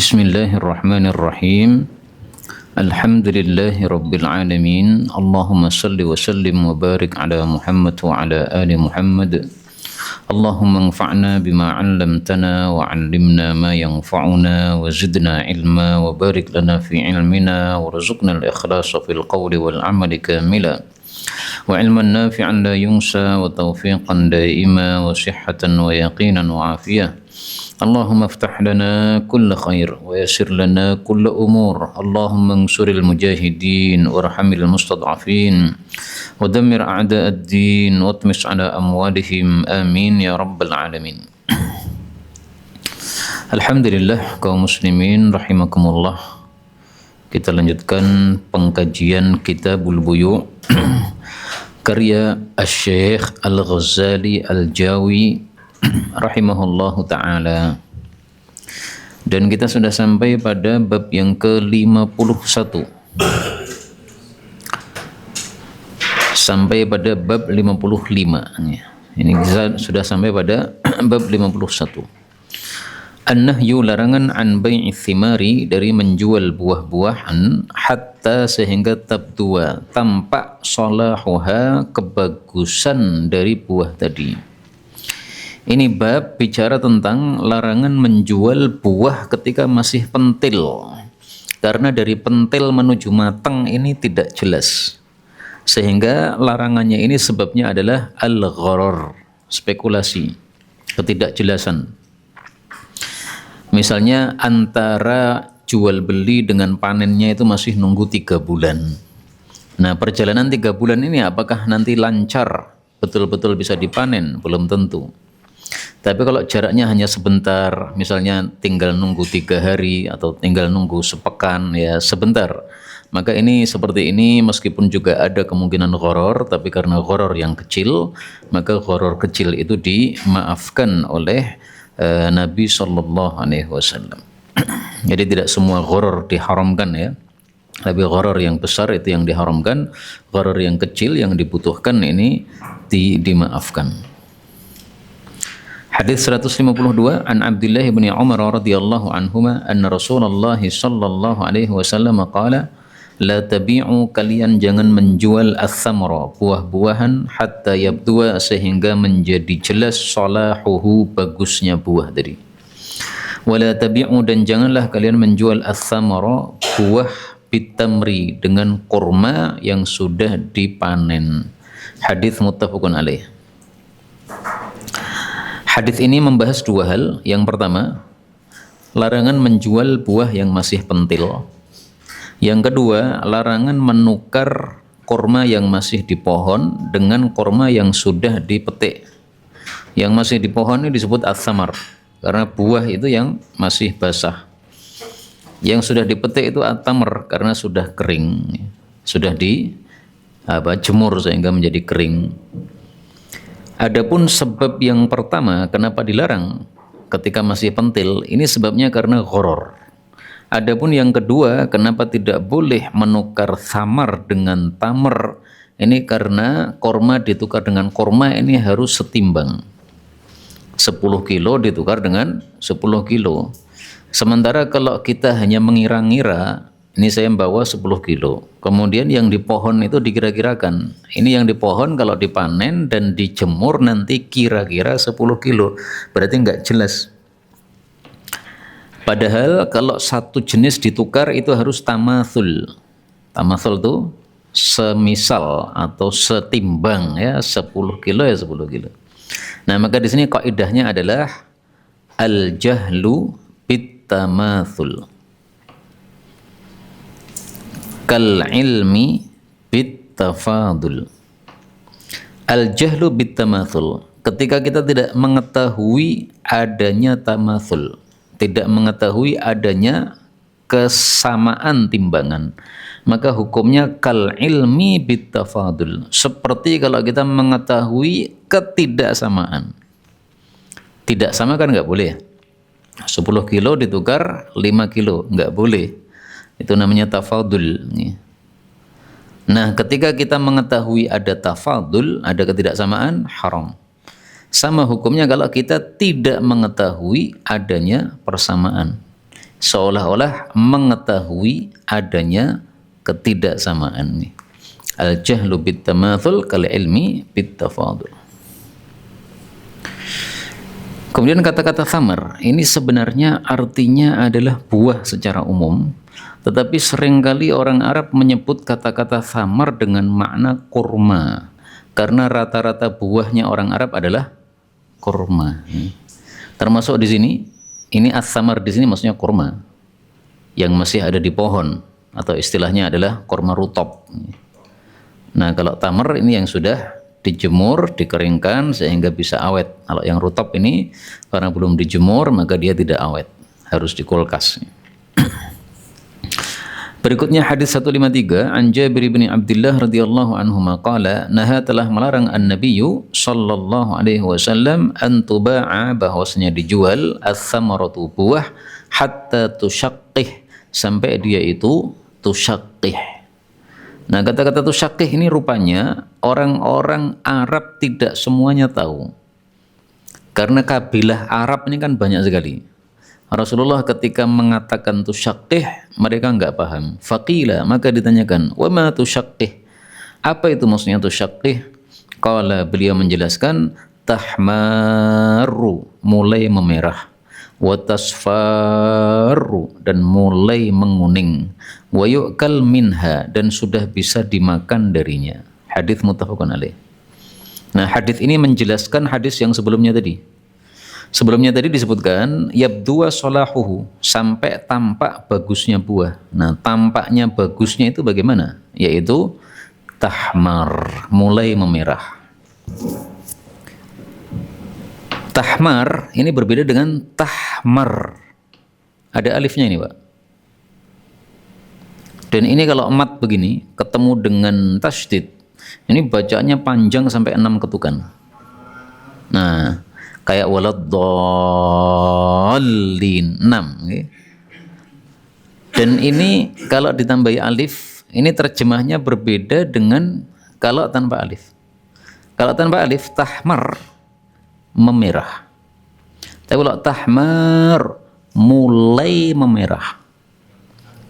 Bismillahirrahmanirrahim. Alhamdulillahi rabbil alamin. Allahumma salli wa sallim wa barik ala Muhammad wa ala ali Muhammad. Allahumma anfa'na bima 'allamtana wa 'allimna ma yanfa'una wa zidna ilma wa barik lana fi ilmina warzuqna al-ikhlasa fil qawli wal 'amali kamila wa ilman nafi'an la yunsa wa tawfiqan daima wa sihhatan wa yaqinan wa afiyah. Allahumma aftah lana kulla khair wa yassir lana kulla umur. Allahumma ansuril mujahidin warhamil mustad'afin wa dammir a'da'ad-din wa tmis ala amwalihim amin ya rabbal alamin. Alhamdulillah kaum muslimin rahimakumullah. Kita lanjutkan pengkajian Kitabul Buyu' karya Asy-Syaikh Al-Ghazali Al-Jawi rahimahullahu ta'ala, dan kita sudah sampai pada bab yang ke-51 sampai pada bab 55. Ini kita sudah sampai pada bab 51. An-nahyu, larangan, an bai'i thimari, dari menjual buah-buahan, hatta sehingga tabtua, tampak, salahuha, kebagusan dari buah tadi. Ini bab bicara tentang larangan menjual buah ketika masih pentil, karena dari pentil menuju matang ini tidak jelas, sehingga larangannya ini sebabnya adalah al-gharar, spekulasi, ketidakjelasan. Misalnya antara jual beli dengan panennya itu masih nunggu 3 bulan. Nah, perjalanan 3 bulan ini apakah nanti lancar, betul-betul bisa dipanen? Belum tentu. Tapi kalau jaraknya hanya sebentar, misalnya tinggal nunggu 3 hari atau tinggal nunggu sepekan, ya sebentar, maka ini seperti ini meskipun juga ada kemungkinan gharar, tapi karena gharar yang kecil, maka gharar kecil itu dimaafkan oleh Nabi Sallallahu Alaihi Wasallam. Jadi tidak semua gharar diharamkan, ya, tapi gharar yang besar itu yang diharamkan, gharar yang kecil yang dibutuhkan ini dimaafkan. Hadis 152, an Abdullah bin Umar radhiyallahu anhuma anna Rasulullah sallallahu alaihi wasallam qala la tabi'u, kalian jangan menjual ats-tsamra, buah-buahan, hatta yabdua, sehingga menjadi jelas salahuhu, bagusnya buah tadi. Wala tabi'u, dan janganlah kalian menjual ats-tsamra, buah, bitamri, dengan kurma yang sudah dipanen. Hadis muttafaqun alaih. Hadis ini membahas 2 hal. Yang pertama, larangan menjual buah yang masih pentil. Yang kedua, larangan menukar kurma yang masih di pohon dengan kurma yang sudah dipetik. Yang masih di pohon ini disebut ats-tsamar, karena buah itu yang masih basah. Yang sudah dipetik itu at-tamr, karena sudah kering, sudah jemur sehingga menjadi kering. Adapun sebab yang pertama kenapa dilarang ketika masih pentil, ini sebabnya karena gharar. Adapun yang kedua, kenapa tidak boleh menukar thamar dengan tamar, ini karena korma ditukar dengan korma ini harus setimbang. 10 kilo ditukar dengan 10 kilo. Sementara kalau kita hanya mengira-ngira, ini saya membawa 10 kilo. Kemudian yang di pohon itu dikira-kirakan. Ini yang di pohon kalau dipanen dan dijemur nanti kira-kira 10 kilo. Berarti enggak jelas. Padahal kalau satu jenis ditukar itu harus tamatsul. Tamatsul itu semisal atau setimbang, ya, 10 kilo ya 10 kilo. Nah, maka di sini kaidahnya adalah al-jahlu bit-tamatsul kal ilmi bit tafadul. Al jahlu bit tamatsul, ketika kita tidak mengetahui adanya tamatsul, tidak mengetahui adanya kesamaan timbangan, maka hukumnya kal ilmi bit tafadul, seperti kalau kita mengetahui ketidaksamaan. Tidak sama kan nggak boleh. 10 kilo ditukar 5 kilo nggak boleh. Itu namanya tafadul. Nah, ketika kita mengetahui ada tafadul, ada ketidaksamaan, haram. Sama hukumnya kalau kita tidak mengetahui adanya persamaan. seolah-olah mengetahui adanya ketidaksamaan. Al-jahlu bit-tamathul kal ilmi bit-tafadul. Kemudian kata-kata thamar ini sebenarnya artinya adalah buah secara umum, tetapi seringkali orang Arab menyebut kata-kata thamar dengan makna kurma, karena rata-rata buahnya orang Arab adalah kurma. Termasuk di sini, ini as-samar di sini maksudnya kurma yang masih ada di pohon, atau istilahnya adalah kurma rutop. Nah, kalau tamar ini yang sudah dijemur, dikeringkan sehingga bisa awet. Kalau yang rutop ini karena belum dijemur maka dia tidak awet, harus di kulkas. Berikutnya hadis 153, an Jabir bin Abdullah radhiyallahu anhu qala naha, telah melarang an-nabiyyu sallallahu alaihi wasallam an tuba'a, bahwasanya dijual as-samaratu buah, hatta tusyaqqih, sampai dia itu tusyaqqih. Nah, kata-kata tusyaqqih ini rupanya orang-orang Arab tidak semuanya tahu. Karena kabilah Arab ini kan banyak sekali. Rasulullah ketika mengatakan tusyaqqih, mereka enggak paham. Faqila, maka ditanyakan, wa ma tusyaqqih? Apa itu maksudnya tusyaqqih? Qala, beliau menjelaskan, tahmaru, mulai memerah, wa tasfaru, dan mulai menguning, wa yu'kal minha, dan sudah bisa dimakan darinya. Hadis muttafaqun alaih. Nah, hadis ini menjelaskan hadis yang sebelumnya tadi. Sebelumnya tadi disebutkan yabdua solahuhu, sampai tampak bagusnya buah. Nah, tampaknya bagusnya itu bagaimana? Yaitu tahmar, mulai memerah. Tahmar ini berbeda dengan tahmar. Ada alifnya ini, Pak. Dan ini kalau mat begini ketemu dengan tasydid, ini bacaannya panjang sampai 6 ketukan. Nah, kayak waladdallin 6, okay? Dan ini kalau ditambahi alif, ini terjemahnya berbeda dengan kalau tanpa alif. Kalau tanpa alif tahmar, memerah. Tapi kalau tahmar, mulai memerah.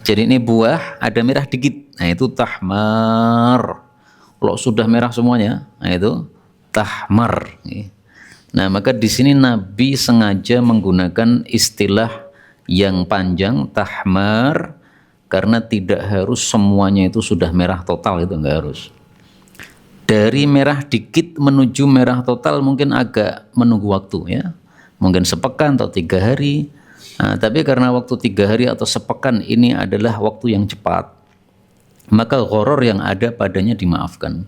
Jadi ini buah ada merah dikit, nah itu tahmar. Kalau sudah merah semuanya, nah itu tahmar. Nah, maka di sini Nabi sengaja menggunakan istilah yang panjang tahmar, karena tidak harus semuanya itu sudah merah total, itu enggak harus. Dari merah dikit menuju merah total mungkin agak menunggu waktu, ya, mungkin sepekan atau 3 hari. Nah, tapi karena waktu 3 hari atau sepekan ini adalah waktu yang cepat, maka gharar yang ada padanya dimaafkan.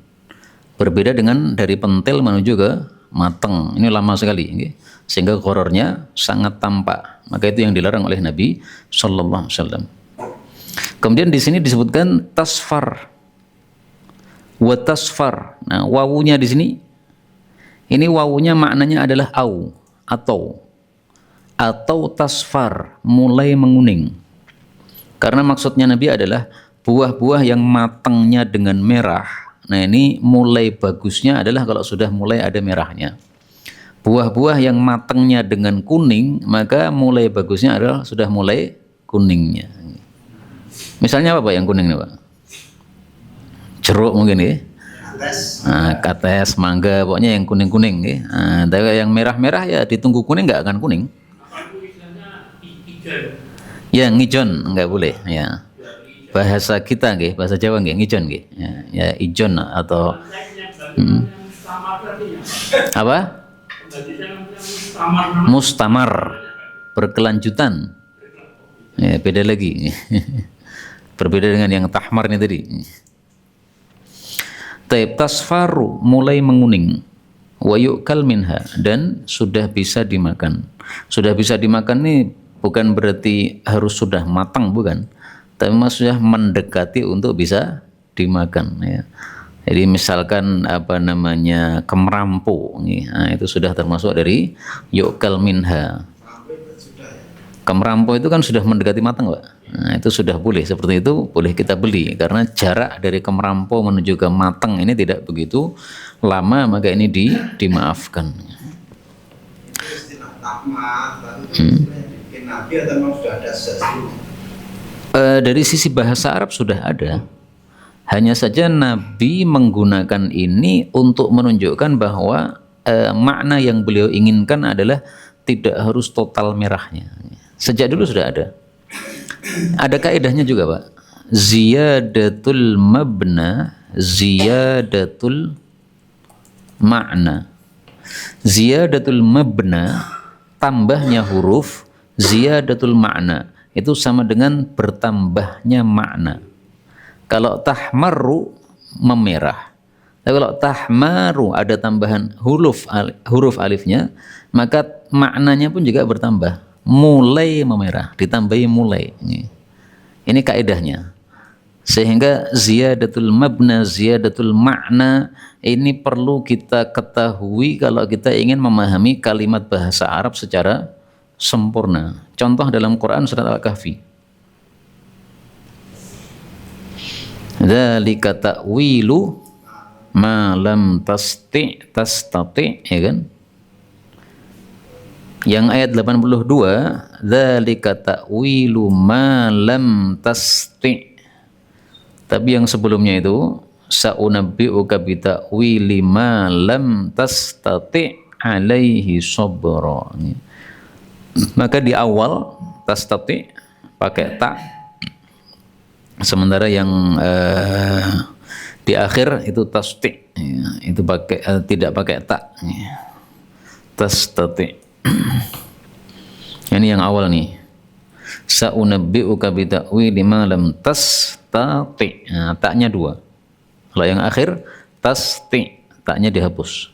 Berbeda dengan dari pentil menuju ke mateng, ini lama sekali, sehingga ghararnya sangat tampak. Maka itu yang dilarang oleh Nabi Sallallahu Alaihi Wasallam. Kemudian di sini disebutkan tasfar, wa tasfar. Nah, wawunya di sini, ini wawunya maknanya adalah atau tasfar, mulai menguning. Karena maksudnya Nabi adalah buah-buah yang matangnya dengan merah. Nah, ini mulai bagusnya adalah kalau sudah mulai ada merahnya. Buah-buah yang matangnya dengan kuning, maka mulai bagusnya adalah sudah mulai kuningnya. Misalnya apa Pak yang kuning nih Pak? Jeruk mungkin ya. Nah, kates, mangga, pokoknya yang kuning-kuning ya. Nah, tapi yang merah-merah ya ditunggu kuning nggak akan kuning. Ya, ngijon enggak boleh ya. Bahasa kita nggih, bahasa Jawa nggih, ngijon nggih. Ya, ijon atau apa? Mustamar, berkelanjutan. Ya, beda lagi. Berbeda dengan yang tahmar ini tadi. Taib tasfaru, mulai menguning. Wa yu'kal minha, dan sudah bisa dimakan. Sudah bisa dimakan nih bukan berarti harus sudah matang, bukan, tapi maksudnya mendekati untuk bisa dimakan ya. Jadi misalkan apa namanya kemerampo, nah, itu sudah termasuk dari yu'kal minha. Kemerampo itu kan sudah mendekati matang Pak. Nah, itu sudah boleh, seperti itu boleh kita beli, karena jarak dari kemerampo menuju ke matang ini tidak begitu lama, maka ini dimaafkan. Nabi atau memang sudah ada sejak? Dari sisi bahasa Arab sudah ada. Hanya saja Nabi menggunakan ini untuk menunjukkan bahwa makna yang beliau inginkan adalah tidak harus total merahnya. Sejak dulu sudah ada. Ada kaidahnya juga, Pak. Ziyadatul mabna, ziyadatul makna. Ziyadatul mabna, tambahnya huruf, ziyadatul makna, itu sama dengan bertambahnya makna. Kalau tahmaru, memerah. Tapi kalau tahmaru, ada tambahan huruf alifnya, maka maknanya pun juga bertambah. Mulai memerah, ditambahi mulai. Ini kaidahnya. Sehingga ziyadatul mabna, ziyadatul makna, ini perlu kita ketahui kalau kita ingin memahami kalimat bahasa Arab secara sempurna. Contoh dalam Quran surat Al-Kahfi. Dzalika ta'wilu ma lam tastati, ya kan? Yang ayat 82, dzalika ta'wilu ma lam tasti. Tapi yang sebelumnya itu, sa'unabbi'uka bi ta'wili ma lam tastati alaihi sabra. Maka di awal tastati pakai ta, sementara yang di akhir itu tastik, itu pakai tidak pakai tak. Tastati. Ini yang awal nih. Sa'unabbi'uka bi ta'wili ma lam tastati. Nah, taknya dua. Kalau yang akhir tasti, taknya dihapus.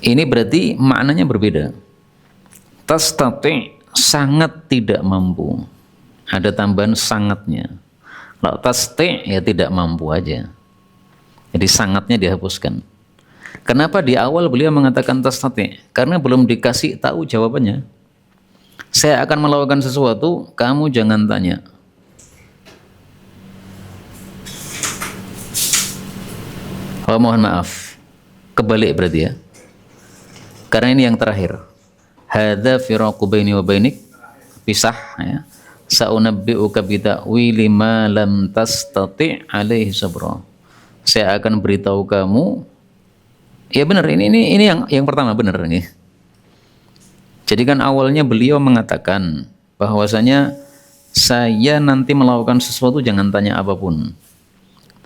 Ini berarti maknanya berbeda. Tastati, sangat tidak mampu. Ada tambahan sangatnya. Kalau tasti, ya tidak mampu aja. Jadi sangatnya dihapuskan. Kenapa di awal beliau mengatakan tastati? Karena belum dikasih tahu jawabannya. Saya akan melakukan sesuatu, kamu jangan tanya. Oh, mohon maaf. Kebalik berarti ya. Karena ini yang terakhir. Hadza firaqu baini wa bainik. Pisah ya. Sa'unabbi'uka bi ta'wili ma lam tastati' alaihi sabra. Saya akan beritahu kamu. Ya benar, ini yang pertama benar ini. Jadi kan awalnya beliau mengatakan bahwasanya saya nanti melakukan sesuatu jangan tanya apapun.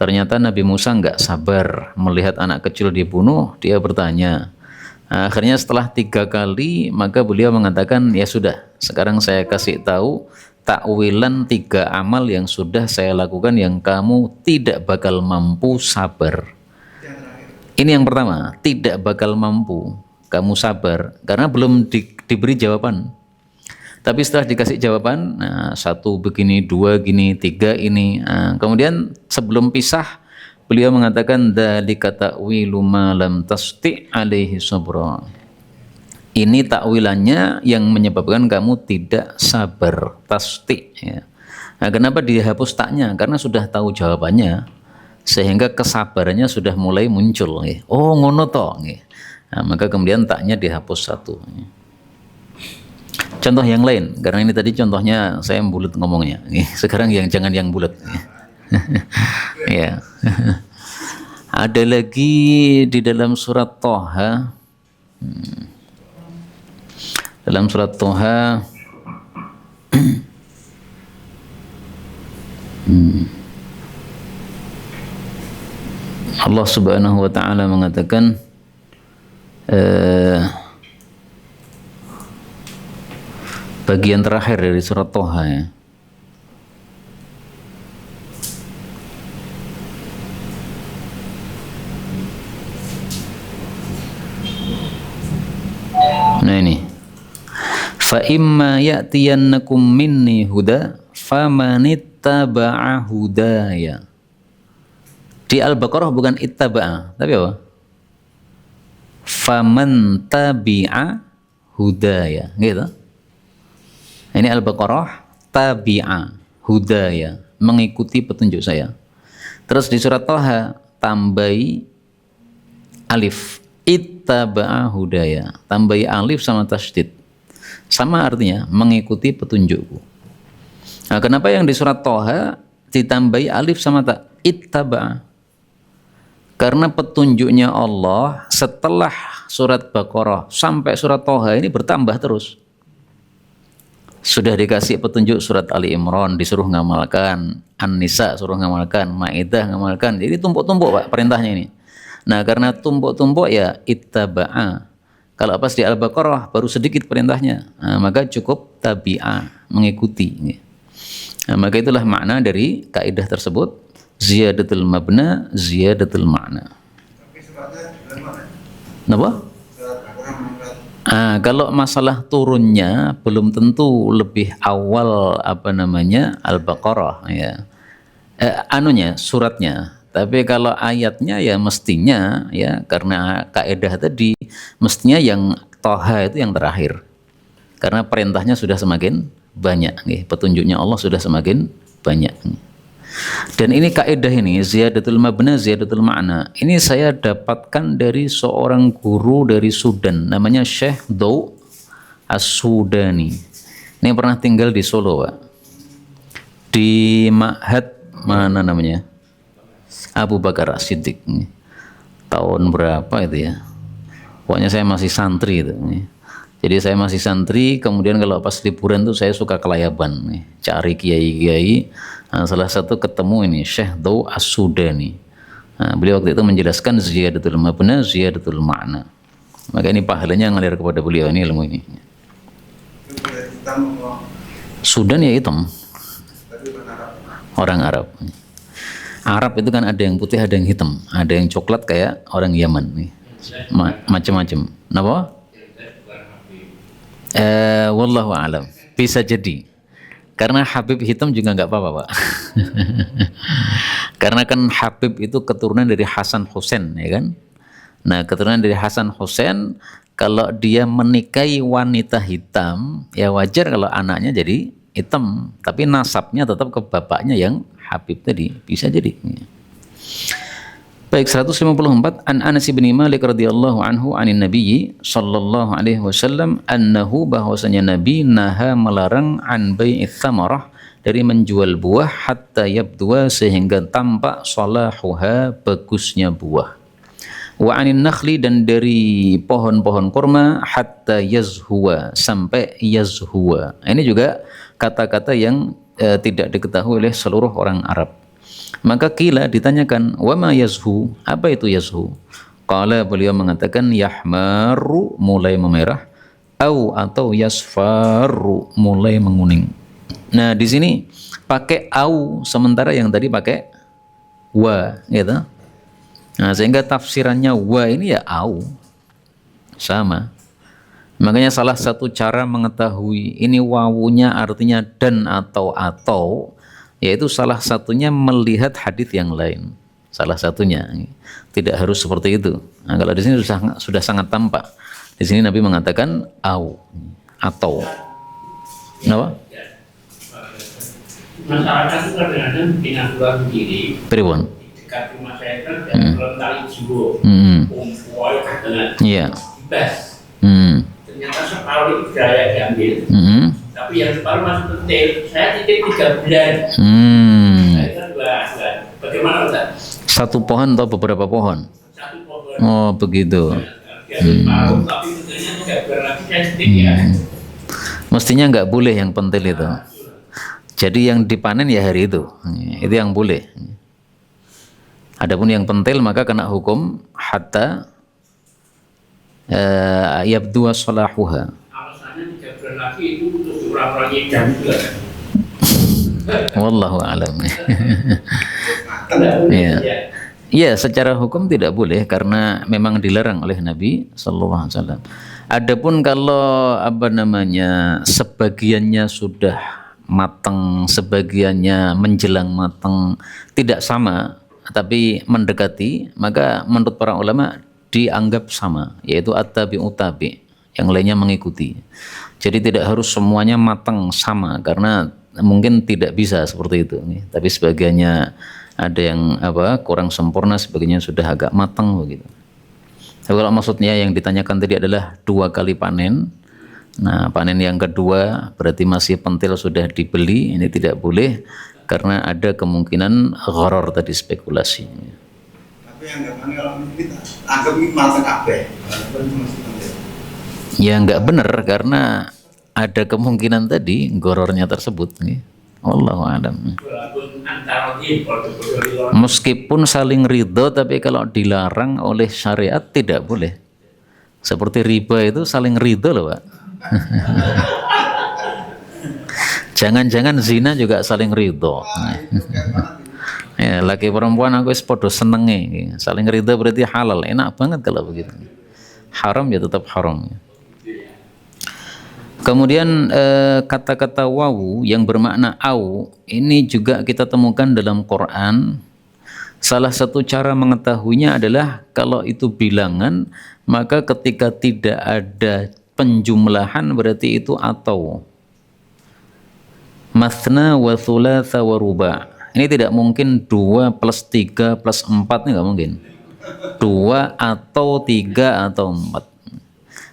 Ternyata Nabi Musa nggak sabar melihat anak kecil dibunuh, dia bertanya. Akhirnya setelah 3 kali maka beliau mengatakan, ya sudah, sekarang saya kasih tahu takwilan 3 amal yang sudah saya lakukan yang kamu tidak bakal mampu sabar. Ini yang pertama, tidak bakal mampu kamu sabar karena belum diberi jawaban. Tapi setelah dikasih jawaban, nah, 1 begini, 2 gini, 3 ini. Nah, kemudian sebelum pisah, beliau mengatakan dzalika ta'wilu ma lam tasti' alaihi sabra. Ini takwilannya yang menyebabkan kamu tidak sabar, tasti. Ya. Nah, kenapa dihapus taknya? Karena sudah tahu jawabannya, sehingga kesabarannya sudah mulai muncul. Ya. Oh, ngono toh. Ya. Nah, maka kemudian taknya dihapus 1. Ya. Contoh yang lain, karena ini tadi contohnya saya bulat ngomongnya. Sekarang jangan yang bulat. Ya. Ada lagi di dalam surat Thaha. Dalam surat Thaha Allah Subhanahu wa taala mengatakan bagian terakhir dari surat Thaha ya. Nah ini. Fa imma ya'tiyannakum minni huda famanittaba'a hudaya. Di Al-Baqarah bukan ittaba'a, tapi apa? Faman tabi'a hudaya, gitu. Ini Al-Baqarah, tabi'a hudaya, mengikuti petunjuk saya. Terus di surat Thaha tambahi alif, ittaba'a hudaya, tambahi alif sama tasydid. Sama artinya mengikuti petunjukku. Nah, kenapa yang di surat Thaha ditambahi alif sama ta? Ittaba. Karena petunjuknya Allah setelah surat Baqarah sampai surat Thaha ini bertambah terus. Sudah dikasih petunjuk surat Ali Imran disuruh ngamalkan, An-Nisa suruh ngamalkan, Maidah ngamalkan. Jadi tumpuk-tumpuk Pak perintahnya ini. Nah, karena tumpuk-tumpuk ya ittaba'a. Kalau pas di Al-Baqarah baru sedikit perintahnya, nah, maka cukup tabi'ah, mengikuti. Nah, maka itulah makna dari kaidah tersebut, ziyadatul mabna, ziyadatul makna. Tapi sebabnya bulan mana? Kenapa? Surat Al-Quran menurut Kalau masalah turunnya belum tentu lebih awal Al-Baqarah ya. Suratnya. Tapi kalau ayatnya ya mestinya ya karena kaidah tadi mestinya yang Thaha itu yang terakhir. Karena perintahnya sudah semakin banyak nih, petunjuknya Allah sudah semakin banyak. Dan ini kaidah ini ziyadatul mabna ziyadatul ma'na. Ini saya dapatkan dari seorang guru dari Sudan namanya Syekh Daw As-Sudani. Ini pernah tinggal di Solo, Pak. Di Ma'had mana namanya? Abu Bakar As-Siddiq. Tahun berapa itu ya? Pokoknya saya masih santri itu. Jadi saya masih santri, kemudian kalau pas liburan tuh saya suka kelayaban nih, cari kiai-kiai. Nah, salah satu ketemu ini Syekh Daw As-Sudani. Nah, beliau waktu itu menjelaskan ziyadatul mabna, ziyadatul ma'na. Maka ini pahalanya ngalir kepada beliau ini ilmu ini. itu kulit hitam Sudan ya hitam, tapi bukan Arab. orang Arab. Arab itu kan ada yang putih, ada yang hitam, ada yang coklat kayak orang Yaman nih. Macam-macam. Kenapa? Wallahu alam. Bisa jadi. Karena Habib hitam juga nggak apa-apa, Pak. Karena kan Habib itu keturunan dari Hasan Husain, ya kan? Nah, keturunan dari Hasan Husain, kalau dia menikahi wanita hitam, ya wajar kalau anaknya jadi hitam. Tapi nasabnya tetap ke bapaknya yang Habib tadi. Bisa jadi. Baik, 154 an Anas bin Malik radhiyallahu anhu anin Nabi sallallahu alaihi wasallam annahu bahwasanya Nabi naha melarang an bai'its tsamarah dari menjual buah hatta yabdua sehingga tampak salahuha bagusnya buah. Wa anin nakhli dan dari pohon-pohon kurma hatta yazhuwa sampai yazhuwa. Ini juga kata-kata yang tidak diketahui oleh seluruh orang Arab. Maka kila ditanyakan, wama yazhu, apa itu yazhu? Qala beliau mengatakan yahmaru mulai memerah, atau yasfaru mulai menguning. Nah di sini pakai au sementara yang tadi pakai wa, gitu. Nah sehingga tafsirannya wa ini ya au, sama. Makanya salah satu cara mengetahui ini wawunya artinya dan atau yaitu salah satunya melihat hadis yang lain. Salah satunya tidak harus seperti itu. Nah, kalau di sini sudah sangat tampak. Di sini Nabi mengatakan atau. Kenapa? Masyarakat itu kadang-kadang punya buah sendiri. Pribon. Dekat rumah saya kan dalam tali jiwo. Kumpul dengan bebas. Ternyata separuh itu saya diambil. Tapi yang separuh masih penting. Saya titip 3 bulan. Saya kan dua. Bagaimana Ustaz? Satu pohon atau beberapa pohon? Satu pohon. Oh begitu. Separuh, tapi betulnya 3 bulan lagi saya titip ya. Mestinya nggak boleh yang pentil itu. Jadi yang dipanen ya hari itu yang boleh. Adapun yang pentil maka kena hukum hatta yabdu salahuha. Alasannya 3 bulan lagi itu untuk orang-orang yang juga. Wallahu alam. Ya. Ya, secara hukum tidak boleh karena memang dilarang oleh Nabi sallallahu alaihi wasallam. Adapun kalau sebagiannya sudah matang, sebagiannya menjelang matang, tidak sama tapi mendekati, maka menurut para ulama dianggap sama, yaitu at-tabi'u tabi', yang lainnya mengikuti. Jadi tidak harus semuanya matang sama karena mungkin tidak bisa seperti itu nih. Tapi sebagiannya ada yang kurang sempurna, sebagiannya sudah agak matang begitu. Tapi kalau maksudnya yang ditanyakan tadi adalah 2 kali panen, Nah, panen yang kedua berarti masih pentil sudah dibeli, ini tidak boleh karena ada kemungkinan gharar tadi, spekulasi. Tapi anggapan kalau kita anggap ini malah kabeh. Ya nggak benar karena ada kemungkinan tadi gorornya tersebut. Wallahu a'lam. Meskipun saling ridho, tapi kalau dilarang oleh syariat tidak boleh. Seperti riba itu saling ridho loh Pak. Jangan-jangan zina juga saling ridho. Ya, laki perempuan aku podo senenge, saling ridho berarti halal, enak banget kalau begitu. Haram ya tetap haram. Kemudian kata-kata wawu yang bermakna au ini juga kita temukan dalam Quran. Salah satu cara mengetahuinya adalah kalau itu bilangan, maka ketika tidak ada penjumlahan berarti itu atau. Mathna wa thulatha wa ruba'. Ini tidak mungkin 2 plus 3 plus 4, ini nggak mungkin. 2 atau 3 atau 4.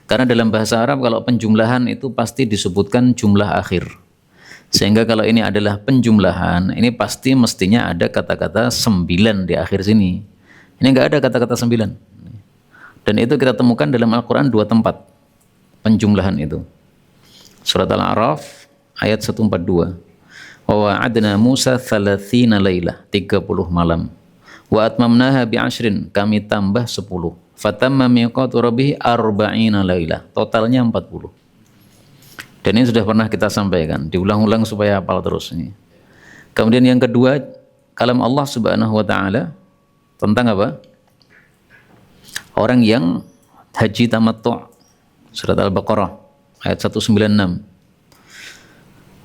Karena dalam bahasa Arab kalau penjumlahan itu pasti disebutkan jumlah akhir. Sehingga kalau ini adalah penjumlahan, ini pasti mestinya ada kata-kata 9 di akhir sini. Ini nggak ada kata-kata 9. Dan itu kita temukan dalam Al-Quran 2 tempat penjumlahan itu. Surat Al-A'raf ayat 142. Wa wa'adna Musa 30 lailah, 30 malam. Wa atmamnaha bi'ashrin, kami tambah 10. Fatamma miqatu rabbih 40 lailah, totalnya 40. Dan ini sudah pernah kita sampaikan, diulang-ulang supaya hafal terus ini. Kemudian yang kedua, kalam Allah Subhanahu wa taala tentang apa? Orang yang haji tamattu', surat Al-Baqarah ayat 196.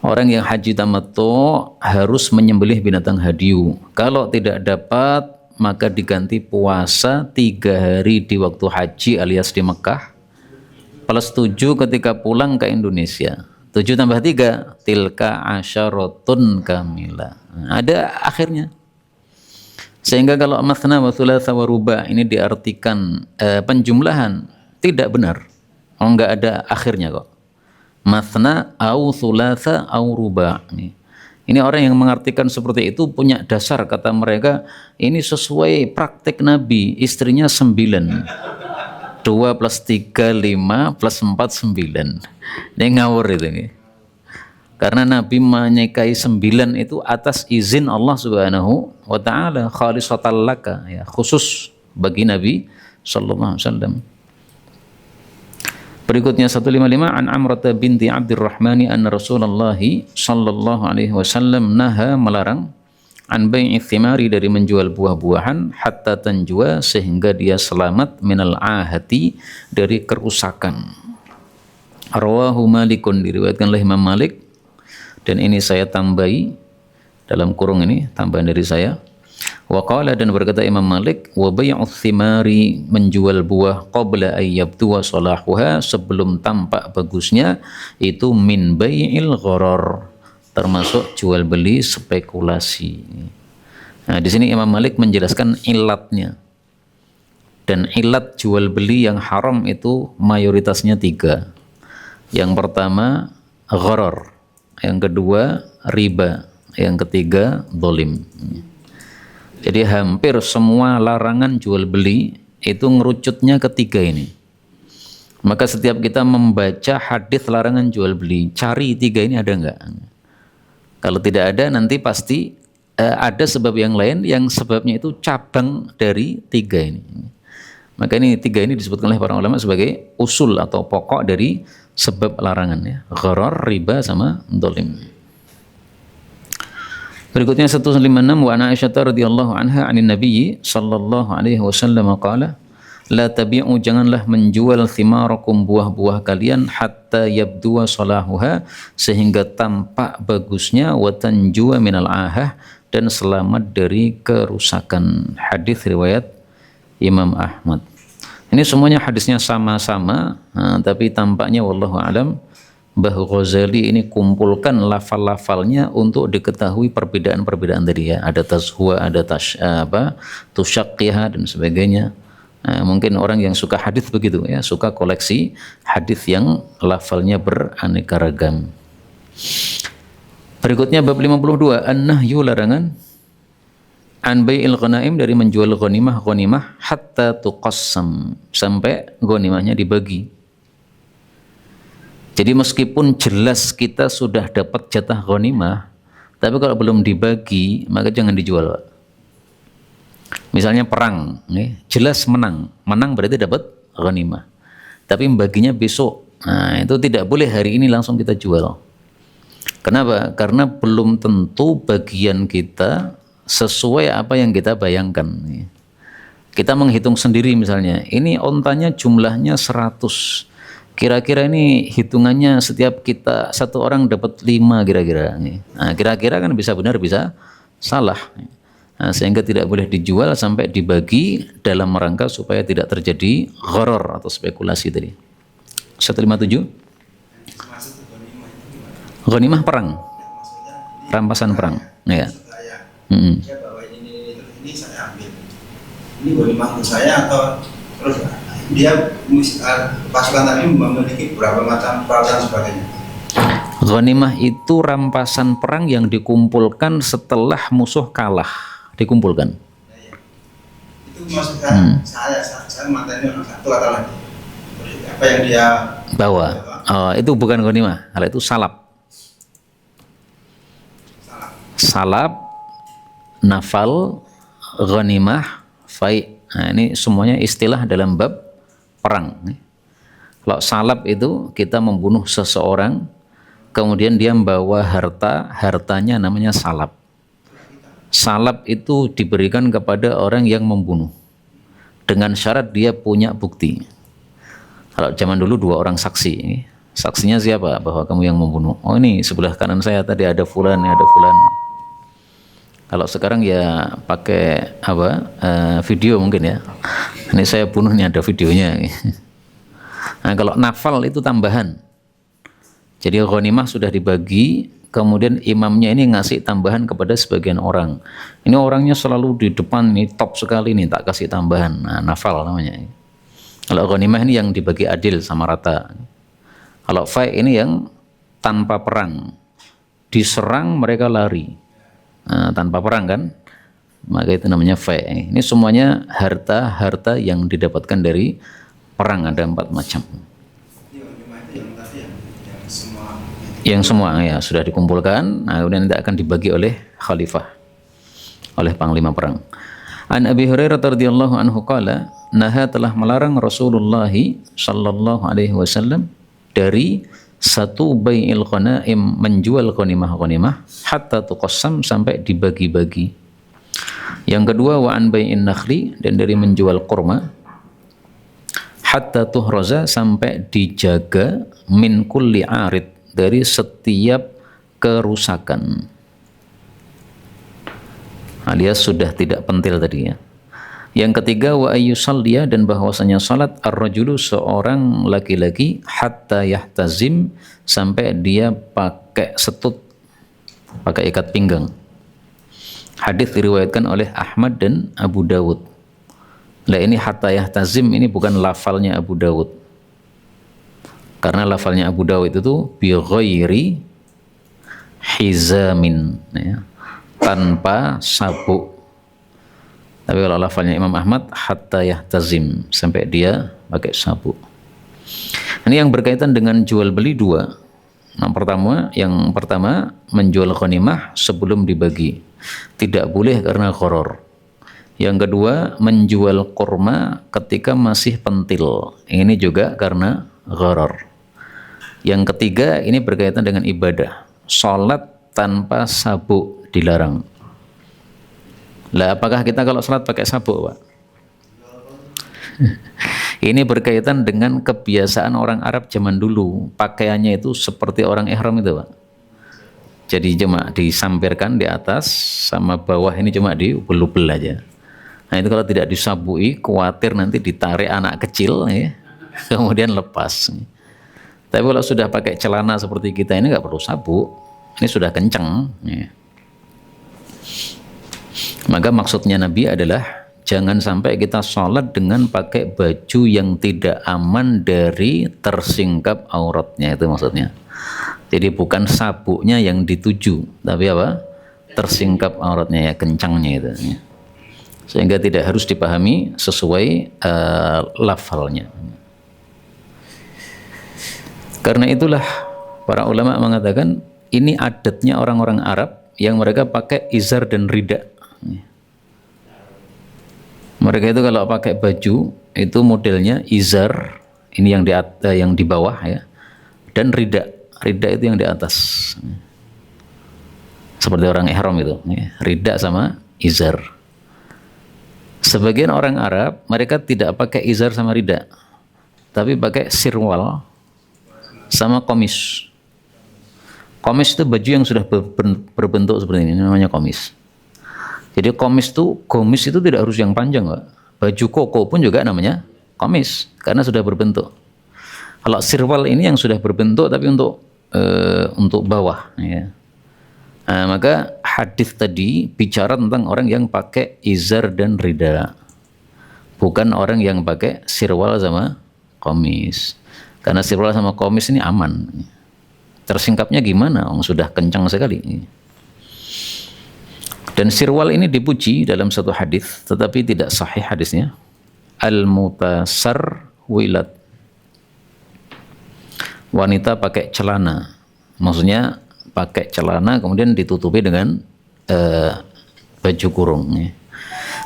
Orang yang haji tamattu' harus menyembelih binatang hadiyu. Kalau tidak dapat, maka diganti puasa 3 hari di waktu haji alias di Mekah, plus 7 ketika pulang ke Indonesia. 7 tambah 3, tilka asyaratun kamila. Ada akhirnya. Sehingga kalau mathna wa thulatha wa ruba' ini diartikan penjumlahan, tidak benar. Oh, enggak ada akhirnya kok. Mathna au thulatha au ruba'. Ini orang yang mengartikan seperti itu punya dasar, kata mereka, ini sesuai praktek Nabi, istrinya 9. 2 plus 3, 5 plus 4, 9. Ini ngawur itu. Karena Nabi menikahi 9 itu atas izin Allah Subhanahu wa ta'ala, khalisatan laka, ya, khusus bagi Nabi sallallahu alaihi wasallam. Berikutnya 155, an Amrata binti Abdurrahmani anna Rasulullah sallallahu alaihi wasallam naha, melarang, an bai'i thimari, dari menjual buah-buahan, hatta tanjua, sehingga dia selamat, minal ahati, dari kerusakan. Rawahu Malikun, diriwayatkan oleh Imam Malik, dan ini saya tambahi dalam kurung ini, tambahan dari saya. Wa qala, dan berkata Imam Malik, wa bai'u thimari, menjual buah, qabla ayyabtu wa salahuha, sebelum tampak bagusnya, itu min bai'il gharar, termasuk jual beli spekulasi. Nah, di sini Imam Malik menjelaskan ilatnya. Dan ilat jual beli yang haram itu mayoritasnya 3. Yang pertama gharar, yang kedua riba, yang ketiga zalim. Jadi hampir semua larangan jual beli itu ngerucutnya ketiga ini. Maka setiap kita membaca hadis larangan jual beli, cari 3 ini ada enggak? Kalau tidak ada, nanti pasti ada sebab yang lain yang sebabnya itu cabang dari 3 ini. Maka ini 3 ini disebutkan oleh para ulama sebagai usul atau pokok dari sebab larangan, ya. Gharar, riba, sama zalim. Berikutnya 156, wa Aisyah radhiyallahu anha anin Nabi sallallahu alaihi wasallam qala, la tabi'u, janganlah menjual thimarakum, buah-buah kalian, hatta yabduwa salahuha, sehingga tampak bagusnya, wa tanjuwa minal ahah, dan selamat dari kerusakan. Hadis riwayat Imam Ahmad. Ini semuanya hadisnya sama-sama, tapi tampaknya wallahu alam Mbah Ghazali ini kumpulkan lafal-lafalnya untuk diketahui perbedaan-perbedaan tadi, ya. Ada tazhuwa, ada tusyaqqiha dan sebagainya. Mungkin orang yang suka hadis begitu ya, suka koleksi hadis yang lafalnya beraneka ragam. Berikutnya bab 52, an-nahyu, larangan, an bai'il ghanaim, dari menjual ghanimah hatta tuqassam, sampai ghanimahnya dibagi. Jadi meskipun jelas kita sudah dapat jatah ghanimah, tapi kalau belum dibagi maka jangan dijual. Misalnya perang, jelas menang berarti dapat ghanimah, tapi baginya besok. Nah, itu tidak boleh hari ini langsung kita jual. Kenapa? Karena belum tentu bagian kita sesuai apa yang kita bayangkan. Kita menghitung sendiri misalnya, ini ontanya jumlahnya 100. Kira-kira ini hitungannya setiap kita satu orang dapat 5 kira-kira. Nah, kira-kira kan bisa benar bisa salah. Nah, sehingga tidak boleh dijual sampai dibagi dalam rangka supaya tidak terjadi gharar atau spekulasi tadi. 157. Ghanimah perang. Rampasan perang. Ya. Saya bawa ini saya ambil. Ini ghanimah untuk saya atau terus dia pasukan tadi memiliki berapa macam peralatan sebagainya. Ghanimah itu rampasan perang yang dikumpulkan setelah musuh kalah, dikumpulkan. Ya. Itu maksudnya saya matanya orang satu atau lagi. Apa yang dia bawa? Oh, itu bukan ghanimah, kalau itu salab. Salab, nafal, ghanimah, fai'. Nah, ini semuanya istilah dalam bab perang. Kalau salab itu kita membunuh seseorang, kemudian dia membawa hartanya namanya salab. Salab itu diberikan kepada orang yang membunuh dengan syarat dia punya bukti. Kalau zaman dulu 2 orang saksi, saksinya siapa? Bahwa kamu yang membunuh. Oh, ini sebelah kanan saya tadi ada fulan, ada fulan. Kalau sekarang ya pakai video mungkin ya. Ini saya bunuh, ini ada videonya. Nah, kalau nafal itu tambahan. Jadi ghanimah sudah dibagi, kemudian imamnya ini ngasih tambahan kepada sebagian orang. Ini orangnya selalu di depan, ini top sekali nih, tak kasih tambahan. Nah, nafal namanya. Kalau ghanimah ini yang dibagi adil sama rata. Kalau fai' ini yang tanpa perang, diserang mereka lari. Nah, tanpa perang kan, maka itu namanya fai'. Ini semuanya harta yang didapatkan dari perang, ada 4 macam. Yang semua ya sudah dikumpulkan, nah, kemudian tidak akan dibagi oleh khalifah, oleh panglima perang. An Abi Hurairah radhiyallahu anhu qala, naha, telah melarang Rasulullah sallallahu alaihi wasallam dari satu bai'il ghanaim, menjual ghanimah hatta tuqassam, sampai dibagi-bagi. Yang kedua, wa an bai'in nakhli, dan dari menjual kurma hatta tuhraza, sampai dijaga, min kulli arid, dari setiap kerusakan, alias sudah tidak pentil tadi ya. Yang ketiga, wa ayyusalliya, dan bahwasanya salat ar-rajulu, seorang laki-laki, hatta yahtazim, sampai dia pakai setut, pakai ikat pinggang. Hadis diriwayatkan oleh Ahmad dan Abu Dawud. Nah, ini hatta yahtazim ini bukan lafalnya Abu Dawud. Karena lafalnya Abu Dawud itu bi ghairi hizamin, ya, tanpa sabuk. Tapi kalau lafalnya Imam Ahmad hatta yahtazim, sampai dia pakai sabuk. Ini yang berkaitan dengan jual beli 2. Yang pertama menjual ghanimah sebelum dibagi, tidak boleh karena gharar. Yang kedua menjual kurma ketika masih pentil, ini juga karena gharar. Yang ketiga ini berkaitan dengan ibadah, sholat tanpa sabuk dilarang. Lah, apakah kita kalau sholat pakai sabuk, Pak? Ini berkaitan dengan kebiasaan orang Arab zaman dulu. Pakaiannya itu seperti orang ihram itu, Pak. Jadi cuma disampirkan di atas, sama bawah ini cuma diubel-ubel aja. Nah, itu kalau tidak disabui, khawatir nanti ditarik anak kecil, ya, kemudian lepas. Tapi kalau sudah pakai celana seperti kita ini nggak perlu sabuk, ini sudah kenceng. Ya. Maka maksudnya Nabi adalah jangan sampai kita sholat dengan pakai baju yang tidak aman dari tersingkap auratnya, itu maksudnya. Jadi bukan sabuknya yang dituju, tapi apa? Tersingkap auratnya, ya, kencangnya itu. Ya. Sehingga tidak harus dipahami sesuai lafalnya. Karena itulah para ulama mengatakan ini adatnya orang-orang Arab yang mereka pakai izar dan rida. Mereka itu kalau pakai baju itu modelnya izar, ini yang di bawah, ya, dan rida itu yang di atas. Seperti orang ihram itu, ya, rida sama izar. Sebagian orang Arab mereka tidak pakai izar sama rida, tapi pakai sirwal sama komis. Komis itu baju yang sudah berbentuk seperti ini, namanya komis. Jadi komis itu tidak harus yang panjang, Pak. Baju koko pun juga namanya komis karena sudah berbentuk. Kalau sirwal ini yang sudah berbentuk tapi untuk bawah, ya. Nah, maka hadis tadi bicara tentang orang yang pakai izar dan rida, bukan orang yang pakai sirwal sama komis. Karena sirwal sama komis ini aman. Tersingkapnya gimana? Sudah kencang sekali. Dan sirwal ini dipuji dalam satu hadis, tetapi tidak sahih hadisnya. Al-mutasarwilat, wanita pakai celana, maksudnya pakai celana kemudian ditutupi dengan baju kurung.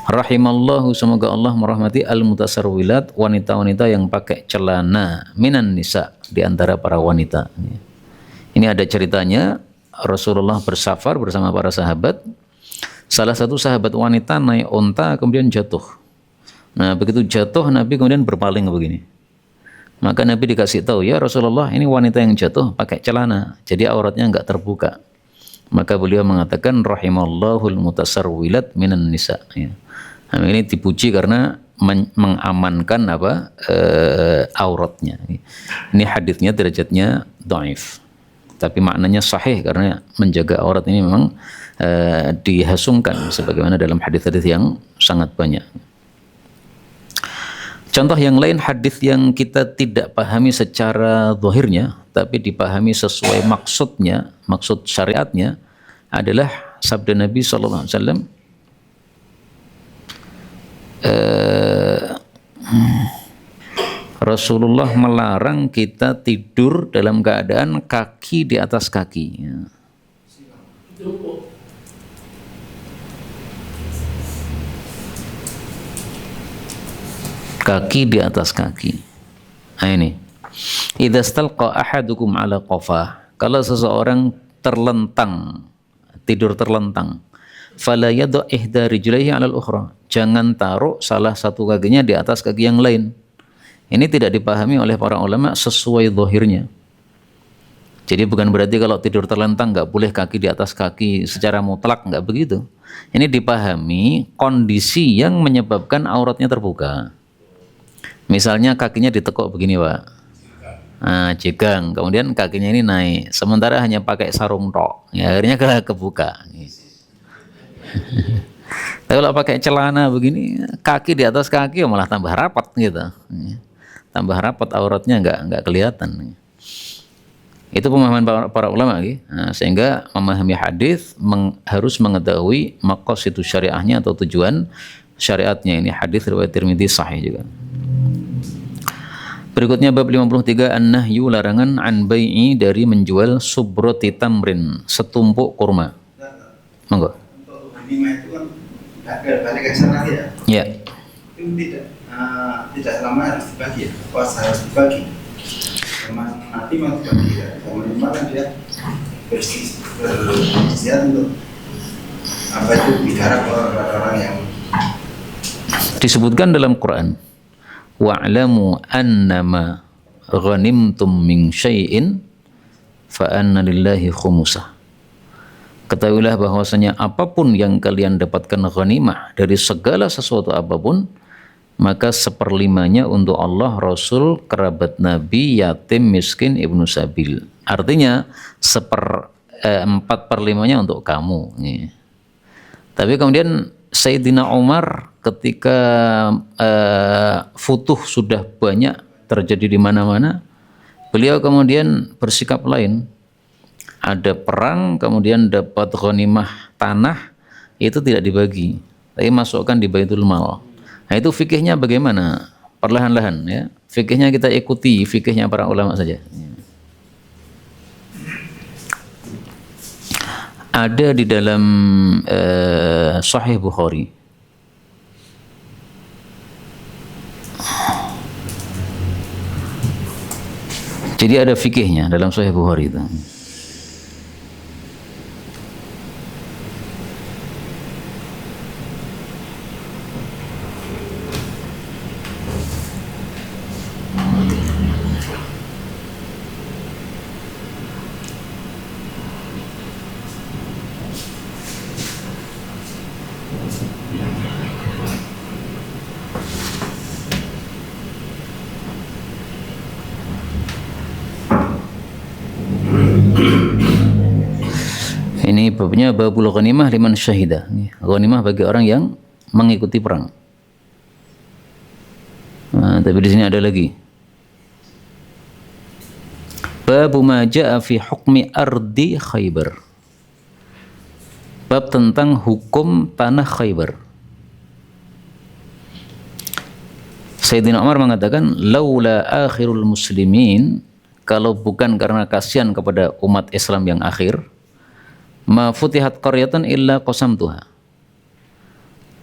Rahimallahu, semoga Allah merahmati al-mutasarwilat, wanita-wanita yang pakai celana, minan nisa, di antara para wanita. Ini ada ceritanya, Rasulullah bersafar bersama para sahabat. Salah satu sahabat wanita naik onta kemudian jatuh. Nah, begitu jatuh Nabi kemudian berpaling begini. Maka Nabi dikasih tahu, ya Rasulullah, ini wanita yang jatuh pakai celana, jadi auratnya enggak terbuka. Maka beliau mengatakan rahimallahul mutasarwilat minan nisa. Ya. Nah, ini dipuji karena mengamankan auratnya. Ini hadisnya derajatnya dhaif. Tapi maknanya sahih karena menjaga aurat ini memang dihasungkan sebagaimana dalam hadis-hadis yang sangat banyak. Contoh yang lain, hadis yang kita tidak pahami secara zahirnya tapi dipahami sesuai maksudnya, maksud syariatnya adalah sabda Nabi sallallahu alaihi wasallam, Rasulullah melarang kita tidur dalam keadaan kaki di atas kaki. Kaki di atas kaki. Nah, ini. Idza stalqa ahadukum ala qafah. Kalau seseorang terlentang, tidur terlentang, fala yadha ihda rijlaihi 'ala al-ukhra. Jangan taruh salah satu kakinya di atas kaki yang lain. Ini tidak dipahami oleh para ulama sesuai zahirnya. Jadi bukan berarti kalau tidur terlentang nggak boleh kaki di atas kaki secara mutlak, nggak begitu. Ini dipahami kondisi yang menyebabkan auratnya terbuka. Misalnya kakinya ditekuk begini, Pak. Nah, jegang, kemudian kakinya ini naik, sementara hanya pakai sarung tok, ya, akhirnya kebuka. Tapi kalau pakai celana begini, kaki di atas kaki malah tambah rapat gitu. Tambah rapat auratnya nggak kelihatan. Itu pemahaman para ulama, nah, sehingga memahami hadis harus mengetahui maqasid syariahnya atau tujuan syariatnya. Ini hadis riwayat Tirmidzi sahih juga. Berikutnya bab 53, an-nahyu, larangan, an bai'i, dari menjual subrati tamrin, setumpuk kurma. Monggo. Untuk ghanimah itu kan balik ke sana ya. Ya. Itu tidak selama harus dibagi ya. Puasa harus dibagi. Sama nanti mau dibagi ya. Sama lima kan dia bersiap untuk itu bicara ke orang-orang yang disebutkan dalam Quran. Wa'lamu annama ghanimtum min syai'in fa anna lillahi khumusah. Ketahuilah bahwasanya apapun yang kalian dapatkan ghanimah dari segala sesuatu apapun, maka seperlimanya untuk Allah, Rasul, kerabat Nabi, yatim, miskin, ibnu sabil. Artinya 4/5 untuk kamu. Tapi kemudian Sayyidina Umar ketika futuh sudah banyak terjadi di mana-mana, beliau kemudian bersikap lain. Ada perang, kemudian dapat ghanimah tanah, itu tidak dibagi, tapi masukkan di Baitul Mal. Nah, itu fikihnya bagaimana? Perlahan-lahan ya. Fikihnya kita ikuti fikihnya para ulama saja. Ada di dalam Sahih Bukhari. Jadi ada fikihnya dalam Sahih Bukhari itu. Ini babnya babul ghanimah liman syahida. Ghanimah bagi orang yang mengikuti perang. Nah, tapi di sini ada lagi. Babu ma jaa fi hukmi ardi Khaybar. Bab tentang hukum tanah Khaybar. Sayyidina Umar mengatakan, laula akhirul muslimin, kalau bukan karena kasihan kepada umat Islam yang akhir, ma futihat qaryatan illa qasamtuha,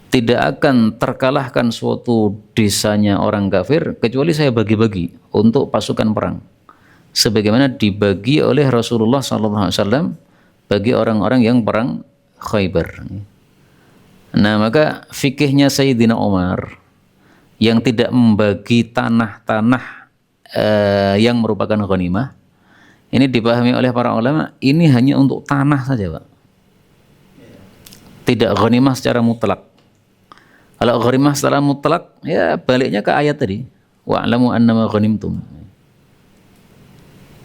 tidak akan terkalahkan suatu desanya orang kafir kecuali saya bagi-bagi untuk pasukan perang sebagaimana dibagi oleh Rasulullah SAW bagi orang-orang yang perang Khaybar. Nah, maka fikihnya Sayyidina Umar yang tidak membagi tanah-tanah yang merupakan ghanimah, ini dipahami oleh para ulama, ini hanya untuk tanah saja, Pak. Tidak ghanimah secara mutlak. Kalau ghanimah secara mutlak, ya baliknya ke ayat tadi. Wa'lamu annama ghanimtum.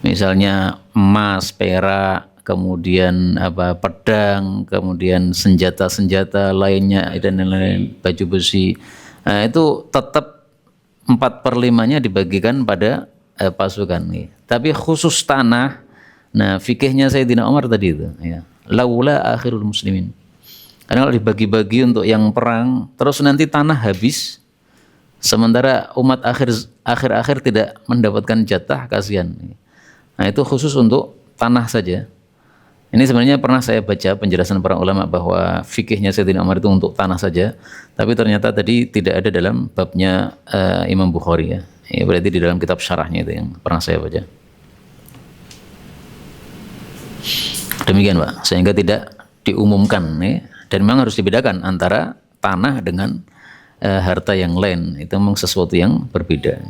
Misalnya emas, perak, kemudian pedang, kemudian senjata-senjata lainnya dan lain-lain, baju besi. Nah, itu tetap 4/5-nya dibagikan pada pasukan. Tapi khusus tanah, nah fikihnya Sayyidina Umar tadi itu, ya. Laula akhirul muslimin. Karena kalau dibagi-bagi untuk yang perang, terus nanti tanah habis, sementara umat akhir tidak mendapatkan jatah, kasihan. Nah, itu khusus untuk tanah saja. Ini sebenarnya pernah saya baca penjelasan para ulama bahwa fikihnya Sayyidina Umar itu untuk tanah saja, tapi ternyata tadi tidak ada dalam babnya Imam Bukhari, ya. Ya, berarti di dalam kitab syarahnya itu yang pernah saya baca. Demikian, Pak, sehingga tidak diumumkan, ya. Dan memang harus dibedakan antara tanah dengan harta yang lain. Itu memang sesuatu yang berbeda.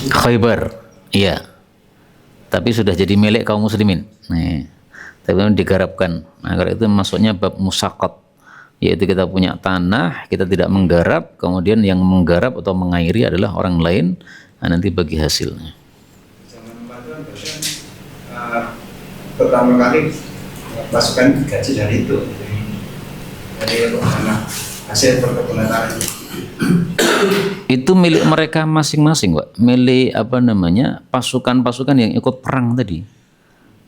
Khaybar, iya. Tapi sudah jadi milik kaum muslimin. Nih, tapi memang digarapkan. Nah, kalau itu masuknya bab musaqat, yaitu kita punya tanah, kita tidak menggarap, kemudian yang menggarap atau mengairi adalah orang lain, nah nanti bagi hasilnya. Pertama kali pasukan gaji dari itu, dari tanah hasil perkebunan tadi. Itu milik mereka masing-masing, Pak. Milik pasukan-pasukan yang ikut perang tadi.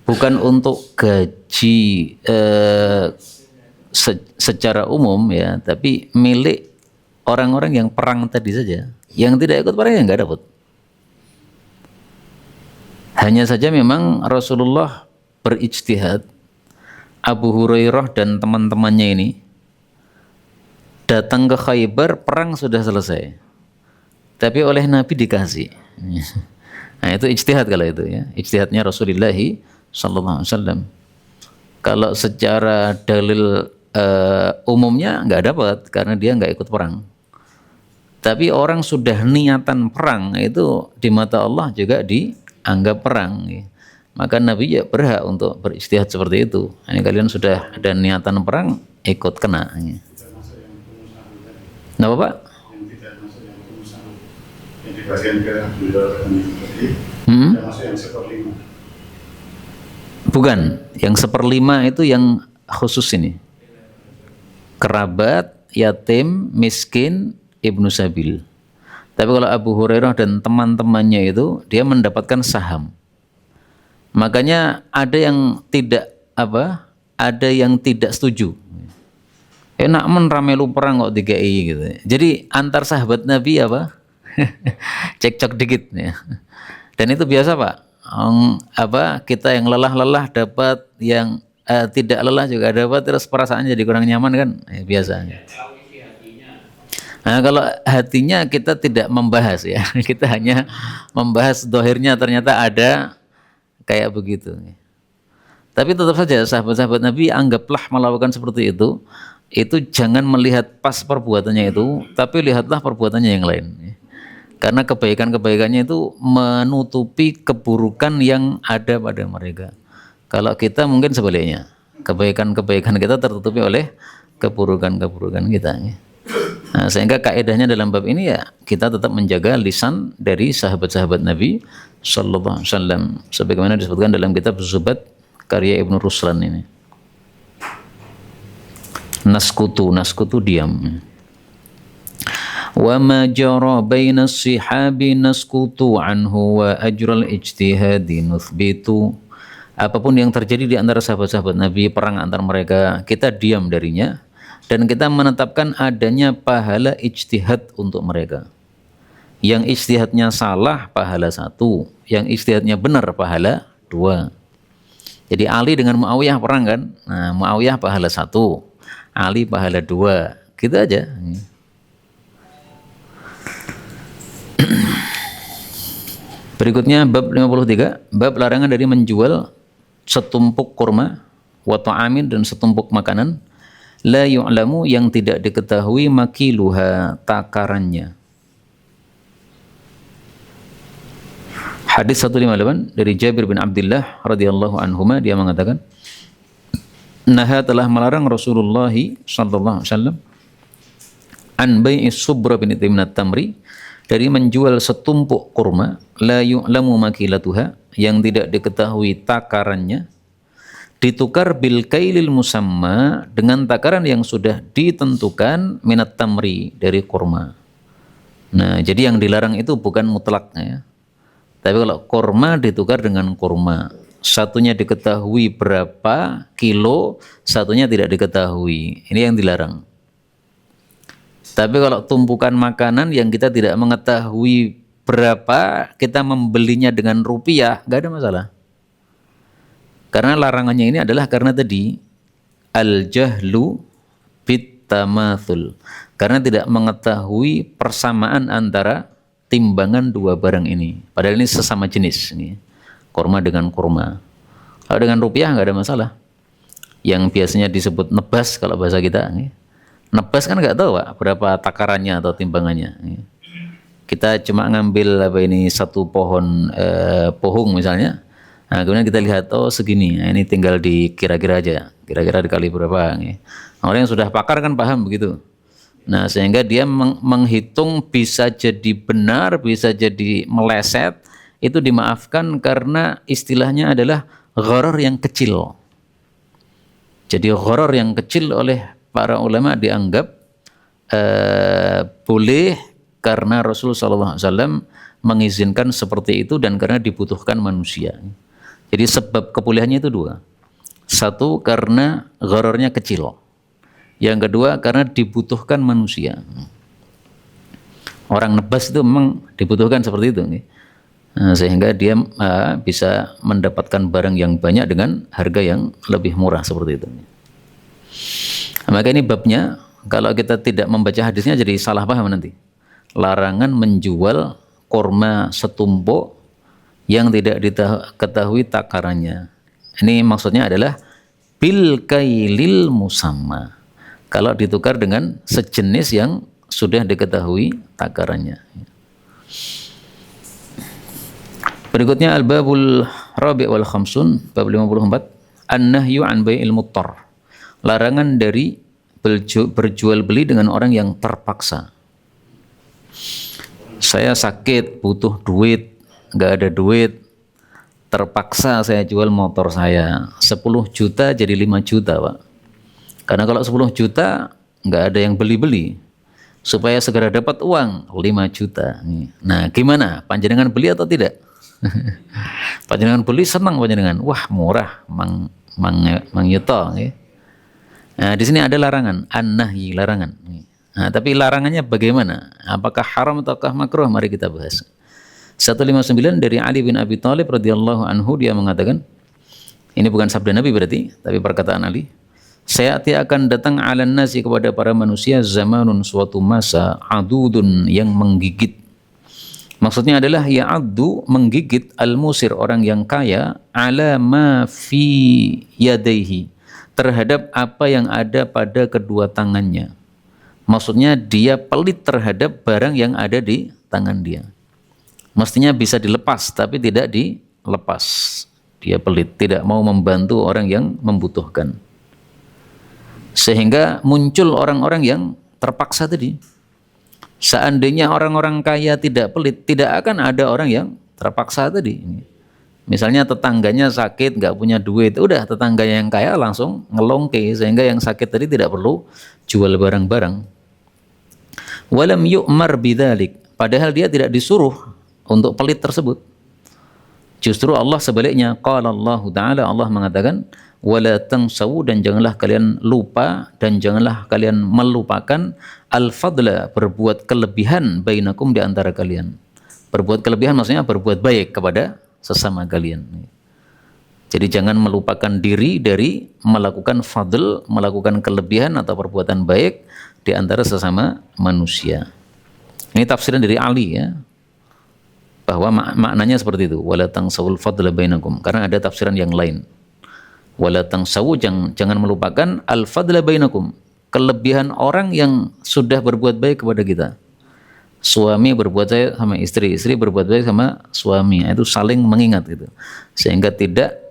Bukan untuk gaji secara umum, ya, tapi milik orang-orang yang perang tadi saja. Yang tidak ikut perang ya nggak dapat. Hanya saja memang Rasulullah berijtihad. Abu Hurairah dan teman-temannya ini datang ke Khaybar, perang sudah selesai, tapi oleh Nabi dikasih. Nah, itu ijtihad kalau itu, ya. Ijtihadnya Rasulullah SAW. Kalau secara dalil umumnya nggak dapat karena dia nggak ikut perang. Tapi orang sudah niatan perang itu di mata Allah juga dianggap perang, ya. Maka Nabi ya berhak untuk berijtihad seperti itu. Ini kalian sudah ada niatan perang, ikut kena. Ya. Nah, Bapak? Yang tidak masuk yang pengusaha, yang dibagian ke beliau dan tadi, tidak masuk yang 1/5. Bukan, yang 1/5 itu yang khusus ini. Kerabat, yatim, miskin, ibnu sabil. Tapi kalau Abu Hurairah dan teman-temannya itu dia mendapatkan saham. Makanya ada yang tidak ada yang tidak setuju. Enak men ramelu perang kok DKI gitu. Jadi antar sahabat Nabi cekcok dikit ya. Dan itu biasa Pak. Kita yang lelah-lelah dapat, yang tidak lelah juga dapat, terus perasaan jadi kurang nyaman kan, biasa. Nah, kalau hatinya kita tidak membahas ya, kita hanya membahas dohirnya ternyata ada kayak begitu. Tapi tetap saja sahabat-sahabat Nabi anggaplah melakukan seperti itu jangan melihat pas perbuatannya itu, tapi lihatlah perbuatannya yang lain. Karena kebaikan-kebaikannya itu menutupi keburukan yang ada pada mereka. Kalau kita mungkin sebaliknya, kebaikan-kebaikan kita tertutupi oleh keburukan-keburukan kita. Nah, sehingga kaedahnya dalam bab ini ya kita tetap menjaga lisan dari sahabat-sahabat Nabi Sallallahu Alaihi Wasallam, sebagaimana disebutkan dalam kitab Zubat karya Ibnu Ruslan ini. Naskutu diam. Wa ma jara baina as-sihabi naskutu anhu wa ajral ijtihadi nuthbitu. Apapun yang terjadi di antara sahabat-sahabat Nabi, perang antar mereka, kita diam darinya dan kita menetapkan adanya pahala ijtihad untuk mereka. Yang ijtihadnya salah pahala 1, yang ijtihadnya benar pahala 2. Jadi Ali dengan Muawiyah perang kan, nah Muawiyah pahala 1, Ali pahala 2, gitu aja. Berikutnya bab 53, bab larangan dari menjual setumpuk kurma wa ta'amin dan setumpuk makanan la yu'lamu yang tidak diketahui makiluha takarannya. Hadis 158 dari Jabir bin Abdullah radhiyallahu anhuma, dia mengatakan, Naha telah melarang Rasulullah sallallahu alaihi wasallam an bai'i subra bin timnat tamri, dari menjual setumpuk kurma la yu'lamu makilatuha yang tidak diketahui takarannya, ditukar bil kailil musamma dengan takaran yang sudah ditentukan minat tamri dari kurma. Nah, jadi yang dilarang itu bukan mutlaknya ya. Tapi kalau kurma ditukar dengan kurma, satunya diketahui berapa kilo, satunya tidak diketahui, ini yang dilarang. Tapi kalau tumpukan makanan yang kita tidak mengetahui berapa, kita membelinya dengan rupiah, nggak ada masalah. Karena larangannya ini adalah karena tadi al-jahlu bit-tamathul, karena tidak mengetahui persamaan antara timbangan dua barang ini. Padahal ini sesama jenis, ini kurma dengan kurma. Kalau dengan rupiah nggak ada masalah. Yang biasanya disebut nebas kalau bahasa kita, nebas kan nggak tahu Pak berapa takarannya atau timbangannya. Kita cuma ngambil satu pohon pohung misalnya. Nah, kemudian kita lihat segini. Nah, ini tinggal dikira-kira aja. Kira-kira dikali berapa. Nah, orang yang sudah pakar kan paham begitu. Nah, sehingga dia menghitung bisa jadi benar, bisa jadi meleset, itu dimaafkan karena istilahnya adalah gharar yang kecil. Jadi gharar yang kecil oleh para ulama dianggap boleh karena Rasulullah SAW mengizinkan seperti itu dan karena dibutuhkan manusia. Jadi sebab kebolehannya itu 2. 1 karena ghararnya kecil. Yang kedua karena dibutuhkan manusia. Orang nebas itu memang dibutuhkan seperti itu. Sehingga dia bisa mendapatkan barang yang banyak dengan harga yang lebih murah seperti itu. Maka ini babnya, kalau kita tidak membaca hadisnya jadi salah paham nanti. Larangan menjual kurma setumpuk yang tidak diketahui takarannya. Ini maksudnya adalah bil kailil musamma, kalau ditukar dengan sejenis yang sudah diketahui takarannya. Berikutnya al-babul rabi' wal khamsun, bab 54, an-nahyu an bai'il muttar, larangan dari berjual beli dengan orang yang terpaksa. Saya sakit, butuh duit, nggak ada duit, terpaksa saya jual motor saya 10 juta jadi 5 juta Pak. Karena kalau 10 juta nggak ada yang beli-beli, supaya segera dapat uang 5 juta. Nah gimana, panjenengan beli atau tidak? Panjenengan beli, senang panjenengan, wah murah, mang yuto. Nah di sini ada larangan, an-nahyi, larangan. Nah tapi larangannya bagaimana? Apakah haram ataukah makruh? Mari kita bahas. 159 dari Ali bin Abi Thalib radhiyallahu anhu, dia mengatakan, ini bukan sabda Nabi berarti, tapi perkataan Ali, saya akan datang ala nasi, kepada para manusia, zamanun, suatu masa, adudun, yang menggigit. Maksudnya adalah ya'addu, menggigit, al-musir, orang yang kaya, ala ma fi yadaihi, terhadap apa yang ada pada kedua tangannya. Maksudnya dia pelit terhadap barang yang ada di tangan dia. Mestinya bisa dilepas, tapi tidak dilepas. Dia pelit, tidak mau membantu orang yang membutuhkan. Sehingga muncul orang-orang yang terpaksa tadi. Seandainya orang-orang kaya tidak pelit, tidak akan ada orang yang terpaksa tadi. Misalnya tetangganya sakit, nggak punya duit, udah tetangganya yang kaya langsung ngelongke, sehingga yang sakit tadi tidak perlu jual barang-barang. Walam yu'mar bidzalik, padahal dia tidak disuruh untuk pelit tersebut. Justru Allah sebaliknya, qala Allah Ta'ala, Allah mengatakan, wala tansawu, dan janganlah kalian lupa dan janganlah kalian melupakan al-fadla, berbuat kelebihan, bainakum, di antara kalian. Berbuat kelebihan maksudnya berbuat baik kepada sesama kalian. Jadi jangan melupakan diri dari melakukan fadl, melakukan kelebihan atau perbuatan baik di antara sesama manusia. Ini tafsiran dari Ali ya, bahwa maknanya seperti itu, wala tangsawul fadla bainakum, karena ada tafsiran yang lain. Wala tangsawu, jangan melupakan al fadla bainakum, kelebihan orang yang sudah berbuat baik kepada kita. Suami berbuat baik sama istri, istri berbuat baik sama suami, itu saling mengingat itu. Sehingga tidak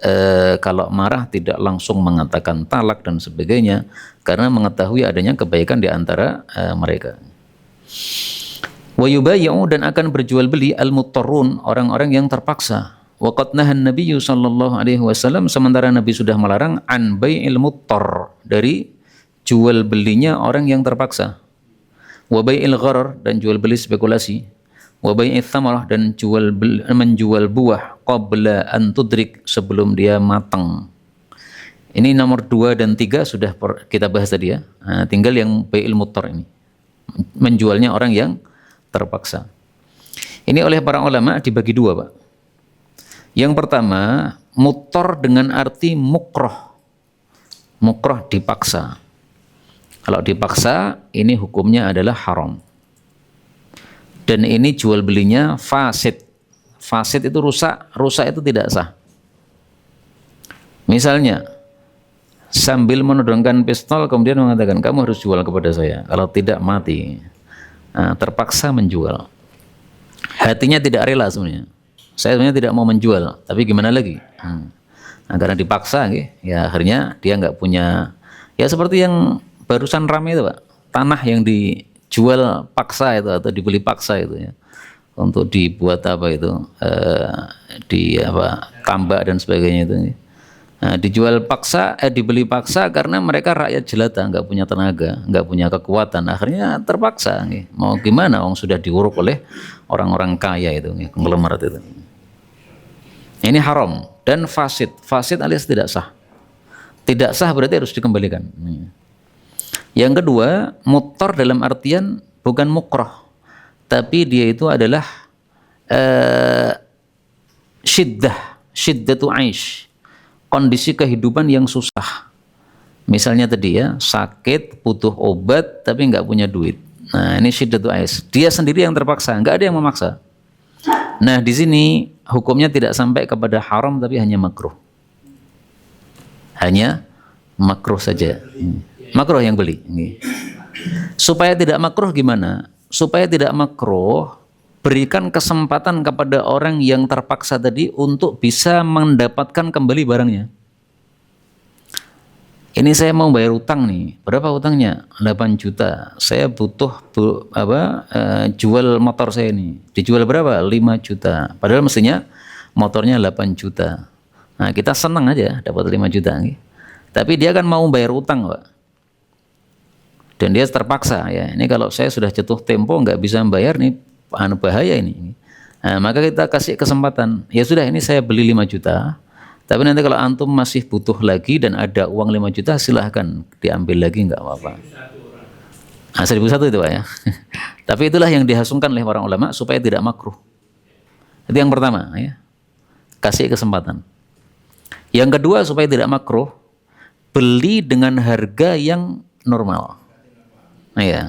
kalau marah tidak langsung mengatakan talak dan sebagainya, karena mengetahui adanya kebaikan di antara mereka. Wa yubayyi'u, dan akan berjual beli, al-muttarrun, orang-orang yang terpaksa. Wa qad nahan Nabi sallallahu alaihi wasallam, sementara Nabi sudah melarang, an bai'il muttar, dari jual belinya orang yang terpaksa. Wa bai'il gharar, dan jual beli spekulasi. Wa bai'ith thamarah, dan menjual buah, qabla an tudrik, sebelum dia matang. Ini nomor 2 dan 3 sudah kita bahas tadi ya. Nah, tinggal yang bai'il muttar ini, menjualnya orang yang terpaksa. Ini oleh para ulama dibagi 2 Pak. Yang pertama, muttar dengan arti mukroh. Mukroh, dipaksa. Kalau dipaksa, ini hukumnya adalah haram. Dan ini jual belinya fasid. Fasid itu rusak, rusak itu tidak sah. Misalnya, sambil menodongkan pistol kemudian mengatakan, kamu harus jual kepada saya, kalau tidak mati. Nah, terpaksa menjual. Hatinya tidak rela sebenarnya. Saya sebenarnya tidak mau menjual, tapi gimana lagi? Nah, karena dipaksa, ya akhirnya dia nggak punya. Ya seperti yang barusan ramai itu Pak, tanah yang dijual paksa itu atau dibeli paksa itu ya, untuk dibuat apa itu, tambak dan sebagainya itu. Nah, dijual paksa, dibeli paksa karena mereka rakyat jelata, nggak punya tenaga, nggak punya kekuatan, akhirnya terpaksa. Mau gimana? Orang sudah diuruk oleh orang-orang kaya itu, konglomerat itu. Ini haram dan fasid. Fasid alias tidak sah. Tidak sah berarti harus dikembalikan. Yang kedua, muttar dalam artian bukan mukroh, tapi dia itu adalah syiddatu aish, kondisi kehidupan yang susah. Misalnya tadi ya, sakit, butuh obat, tapi nggak punya duit. Nah ini syiddatu aish, dia sendiri yang terpaksa, nggak ada yang memaksa. Nah di sini hukumnya tidak sampai kepada haram, tapi hanya makruh. Hanya makruh saja. Makruh yang beli. Supaya tidak makruh gimana? Supaya tidak makruh, berikan kesempatan kepada orang yang terpaksa tadi untuk bisa mendapatkan kembali barangnya. Ini saya mau bayar utang nih. Berapa utangnya? 8 juta. Saya butuh jual motor saya ini. Dijual berapa? 5 juta. Padahal mestinya motornya 8 juta. Nah, kita senang aja dapat 5 juta. Tapi dia kan mau bayar utang, Pak. Dan dia terpaksa, ya. Ini kalau saya sudah jatuh tempo nggak bisa bayar, nih bahaya ini. Nah, maka kita kasih kesempatan. Ya sudah, ini saya beli 5 juta. Tapi nanti kalau antum masih butuh lagi dan ada uang 5 juta, silahkan diambil lagi, nggak apa-apa. Nah, 1.001 itu, Pak, ya. Tapi itulah yang dihasungkan oleh para ulama supaya tidak makruh. Itu yang pertama, ya. Kasih kesempatan. Yang kedua, supaya tidak makruh, beli dengan harga yang normal. Nah, ya.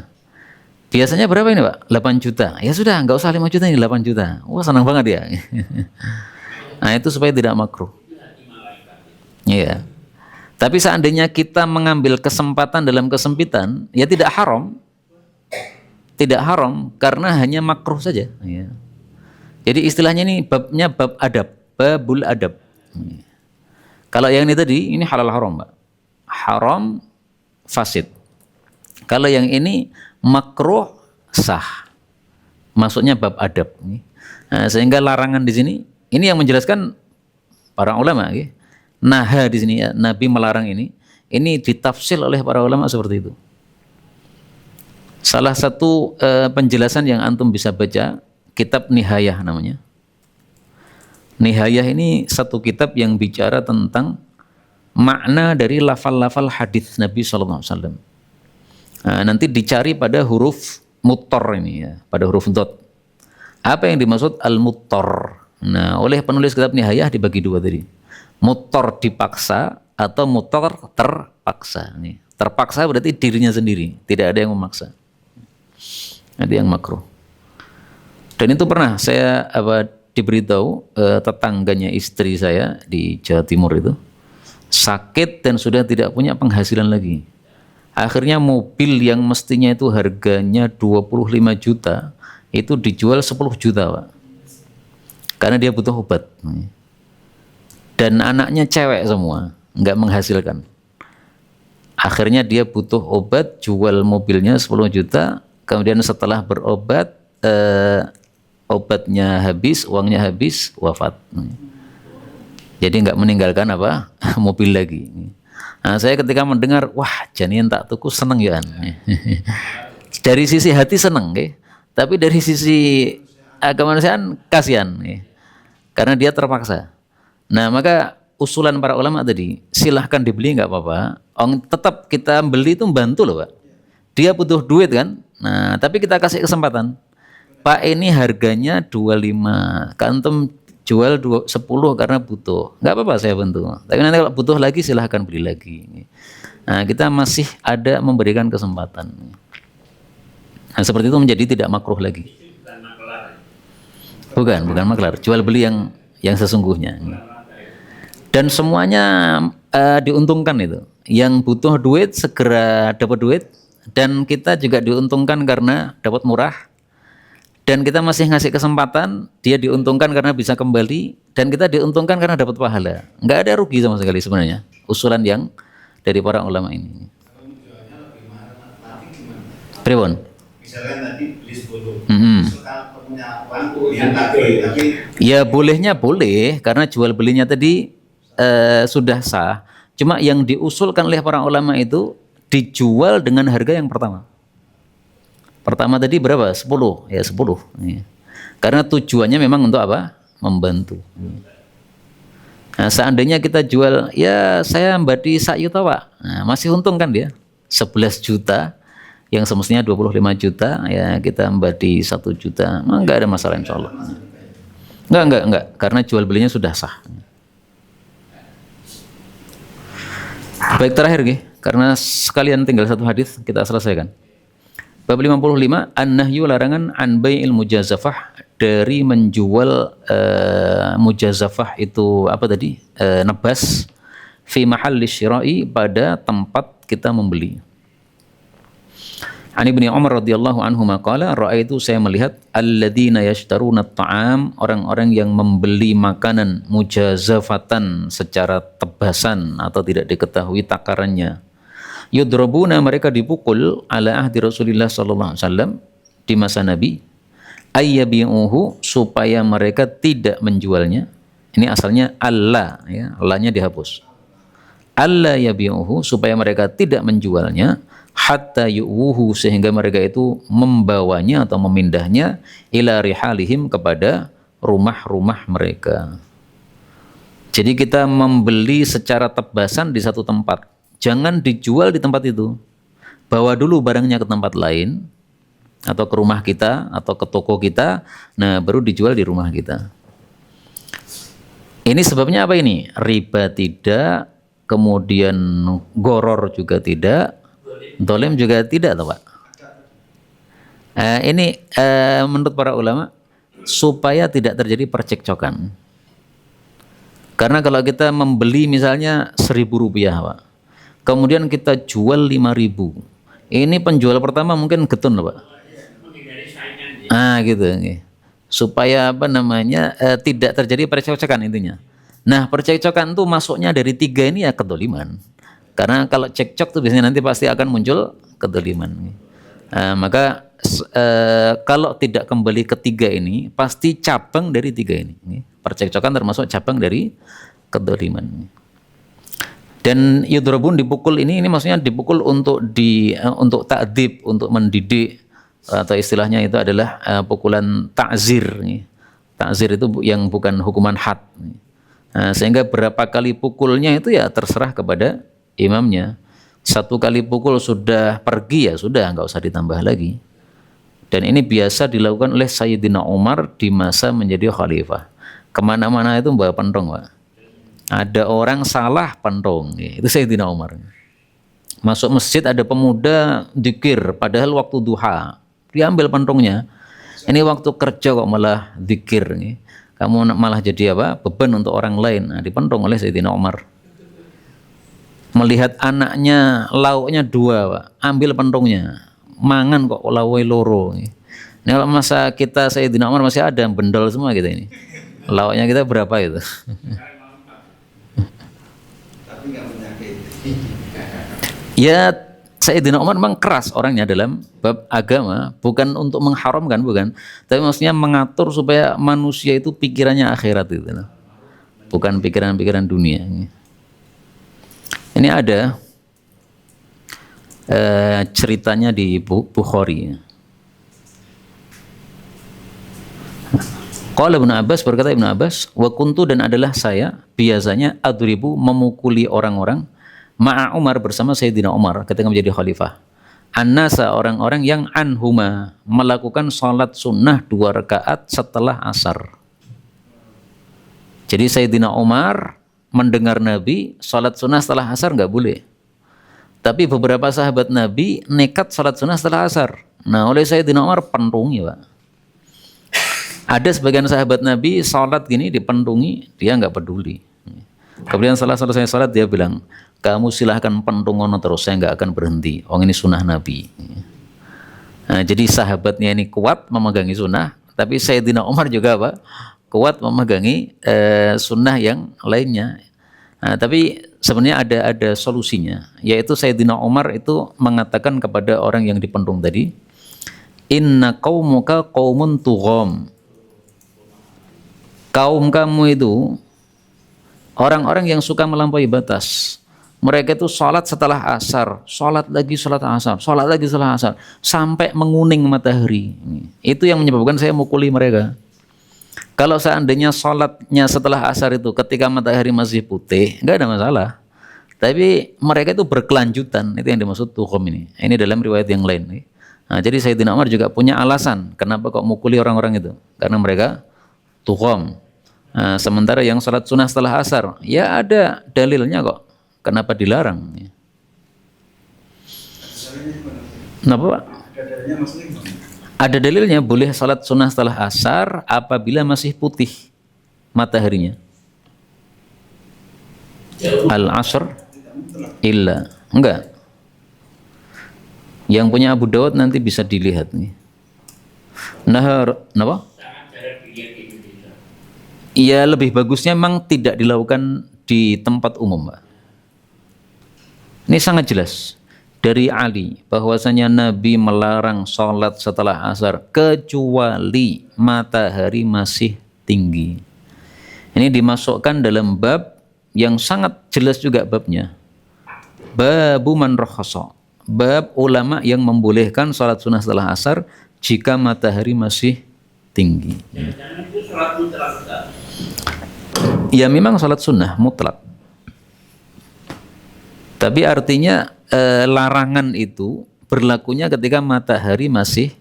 Biasanya berapa ini, Pak? 8 juta. Ya sudah, nggak usah 5 juta, ini 8 juta. Wah, senang banget ya. Nah, itu supaya tidak makruh. Iya. Tapi seandainya kita mengambil kesempatan dalam kesempitan, ya tidak haram. Tidak haram karena hanya makruh saja. Ya. Jadi istilahnya ini babnya bab adab, babul adab. Kalau yang ini tadi, ini halal haram, Pak. Haram fasid. Kalau yang ini makruh sah. Maksudnya bab adab. Nah, sehingga larangan di sini, ini yang menjelaskan para ulama. Naha di sini, ya, Nabi melarang ini ditafsir oleh para ulama seperti itu. Salah satu penjelasan yang antum bisa baca, kitab Nihayah namanya. Nihayah ini satu kitab yang bicara tentang makna dari lafal-lafal hadis Nabi SAW. Nah, nanti dicari pada huruf muttor ini, ya, pada huruf dot. Apa yang dimaksud al-muttor? Nah, oleh penulis kitab Nihayah dibagi dua tadi. Muttor dipaksa atau muttor terpaksa. Nih, terpaksa berarti dirinya sendiri, tidak ada yang memaksa. Ada yang makruh. Dan itu pernah saya diberitahu tetangganya istri saya di Jawa Timur itu sakit dan sudah tidak punya penghasilan lagi. Akhirnya mobil yang mestinya itu harganya 25 juta itu dijual 10 juta, Pak. Karena dia butuh obat. Dan anaknya cewek semua, nggak menghasilkan. Akhirnya dia butuh obat, jual mobilnya 10 juta, kemudian setelah berobat obatnya habis, uangnya habis, wafat. Jadi nggak meninggalkan apa mobil lagi. Nah, saya ketika mendengar, wah janian tak tuku seneng ya. Dari sisi hati seneng, tapi dari sisi kemanusiaan kasihan, karena dia terpaksa. Nah, maka usulan para ulama tadi, silahkan dibeli nggak apa-apa. Tetap kita beli itu membantu loh, Pak. Dia butuh duit kan. Nah, tapi kita kasih kesempatan. Pak, ini harganya 25, kantum jual 10 karena butuh. Nggak apa-apa saya bantu. Tapi nanti kalau butuh lagi silahkan beli lagi. Nah, kita masih ada memberikan kesempatan. Nah, seperti itu menjadi tidak makruh lagi. Bukan maklar. Jual beli yang sesungguhnya. Dan semuanya diuntungkan itu. Yang butuh duit segera dapat duit, dan kita juga diuntungkan karena dapat murah. Dan kita masih ngasih kesempatan, dia diuntungkan karena bisa kembali, dan kita diuntungkan karena dapat pahala. Nggak ada rugi sama sekali sebenarnya. Usulan yang dari para ulama ini. Pribon? Misalkan tadi beli 10, punya uang, ya bolehnya boleh, karena jual belinya tadi sudah sah. Cuma yang diusulkan oleh para ulama itu dijual dengan harga yang pertama. Pertama tadi berapa? 10. Ya 10. Karena tujuannya memang untuk apa? Membantu. Nah, seandainya kita jual, ya saya mbadi sak yuta, Pak. Nah, masih untung kan dia? 11 juta yang semestinya 25 juta, ya kita mbadi 1 juta. Nah, enggak ada masalah insyaallah. Enggak, karena jual belinya sudah sah. Baik, terakhir karena sekalian tinggal satu hadis kita selesaikan. Bab 55, an-nahyu larangan an bai'il mujazafah, dari menjual mujazafah itu apa tadi? Nebas fi mahalli syira'i, pada tempat kita membeli. An Ibnu Umar radhiyallahu anhu maqala, raaitu, saya melihat, alladzina yashtaruna at-ta'am, orang-orang yang membeli makanan mujazafatan, secara tebasan atau tidak diketahui takarannya. Yudrabuna, mereka dipukul, ala ahdi Rasulillah sallallahu alaihi wasallam, di masa Nabi, ayyabi'uhu, supaya mereka tidak menjualnya, Ini asalnya alla, ya, lanya dihapus. Alla yabi'uhu, supaya mereka tidak menjualnya, hatta yu'uhu, sehingga mereka itu membawanya atau memindahnya ila rihalihim, kepada rumah-rumah mereka. Jadi kita membeli secara tebasan di satu tempat, jangan dijual di tempat itu. Bawa dulu barangnya ke tempat lain, atau ke rumah kita, atau ke toko kita, nah baru dijual di rumah kita. Ini sebabnya apa ini? Riba tidak, kemudian goror juga tidak, dolim juga tidak, toh Pak. Ini menurut para ulama supaya tidak terjadi percekcokan. Karena kalau kita membeli misalnya Rp1.000 Pak, kemudian kita jual 5.000, ini penjual pertama mungkin getun loh Pak. Gitu. Supaya apa namanya tidak terjadi percekcokan intinya. Nah percekcokan itu masuknya dari 3 ini ya kedoliman. Karena kalau cekcok tuh biasanya nanti pasti akan muncul kedoliman. Maka kalau tidak kembali ke 3 ini pasti cabang dari 3 ini. Percekcokan termasuk cabang dari kedoliman. Dan yudrobun, dipukul ini maksudnya dipukul untuk untuk ta'dzib, untuk mendidik, atau istilahnya itu adalah pukulan ta'zir. Ta'zir itu yang bukan hukuman had. Sehingga berapa kali pukulnya itu ya terserah kepada imamnya. 1 kali pukul sudah pergi, ya sudah, nggak usah ditambah lagi. Dan ini biasa dilakukan oleh Sayyidina Umar di masa menjadi khalifah. Kemana-mana itu bawa pentong Pak. Ada orang salah pentong, itu Sayyidina Umar. Masuk masjid ada pemuda dzikir padahal waktu duha, diambil pentongnya. Ini waktu kerja kok malah dzikir. Kamu malah jadi apa? Beban untuk orang lain. Nah, dipentong oleh Sayyidina Umar. Melihat anaknya lauknya 2 Pak, ambil pentongnya. Mangan kok lauk loro. Ini kalau masa kita Sayyidina Umar masih ada bendol semua kita ini. Lauknya kita berapa itu? Tapi nggak menyakiti. Ya Sayyidina Umar memang keras orangnya dalam bab agama, bukan untuk mengharamkan, bukan, tapi maksudnya mengatur supaya manusia itu pikirannya akhirat itu, bukan pikiran-pikiran dunia. Ini ada ceritanya di Bukhari. Qala Ibnu Abbas, berkata Ibnu Abbas, wa kuntu, dan adalah saya biasanya adribu, memukuli orang-orang, ma'a Umar, bersama Sayyidina Umar ketika menjadi khalifah, an-nasa, orang-orang yang anhuma, melakukan sholat sunnah 2 rakaat setelah asar. Jadi Sayyidina Umar mendengar Nabi sholat sunnah setelah asar nggak boleh, tapi beberapa sahabat Nabi nekat sholat sunnah setelah asar. Nah oleh Sayyidina Umar pentungi Pak. Ada sebagian sahabat Nabi sholat gini dipentungi, dia nggak peduli. Kemudian setelah selesai sholat dia bilang, kamu silahkan pentungono terus, saya nggak akan berhenti. Ini sunnah Nabi. Nah, jadi sahabatnya ini kuat memegangi sunnah, tapi Sayyidina Umar juga apa? Kuat memegangi sunnah yang lainnya. Nah, tapi sebenarnya ada solusinya, yaitu Sayyidina Umar itu mengatakan kepada orang yang dipentung tadi, inna qaumuka qaumun tugham. Kaum kamu itu orang-orang yang suka melampaui batas. Mereka itu sholat setelah asar, sholat lagi sholat asar, sholat lagi setelah asar, sampai menguning matahari. Itu yang menyebabkan saya mukuli mereka. Kalau seandainya sholatnya setelah asar itu ketika matahari masih putih, nggak ada masalah. Tapi mereka itu berkelanjutan, itu yang dimaksud tugham ini. Ini dalam riwayat yang lain. Nah, jadi Sayyidina Umar juga punya alasan kenapa kok mukuli orang-orang itu, karena mereka tugham. Nah, sementara yang sholat sunnah setelah asar, ya ada dalilnya kok. Kenapa dilarang? Kenapa Pak? Ada dalilnya boleh sholat sunnah setelah asar apabila masih putih mataharinya. Al-asr illa. Enggak. Yang punya Abu Dawud nanti bisa dilihat nih. Nahar, kenapa? Iya, lebih bagusnya memang tidak dilakukan di tempat umum, Pak. Ini sangat jelas dari Ali bahwasanya Nabi melarang sholat setelah asar kecuali matahari masih tinggi. Ini dimasukkan dalam bab yang sangat jelas juga babnya. Babu man rakhasa. Bab ulama yang membolehkan salat sunnah setelah asar jika matahari masih tinggi. Jangan itu sholat mutlak. Ya memang salat sunnah mutlak. Tapi artinya larangan itu berlakunya ketika matahari masih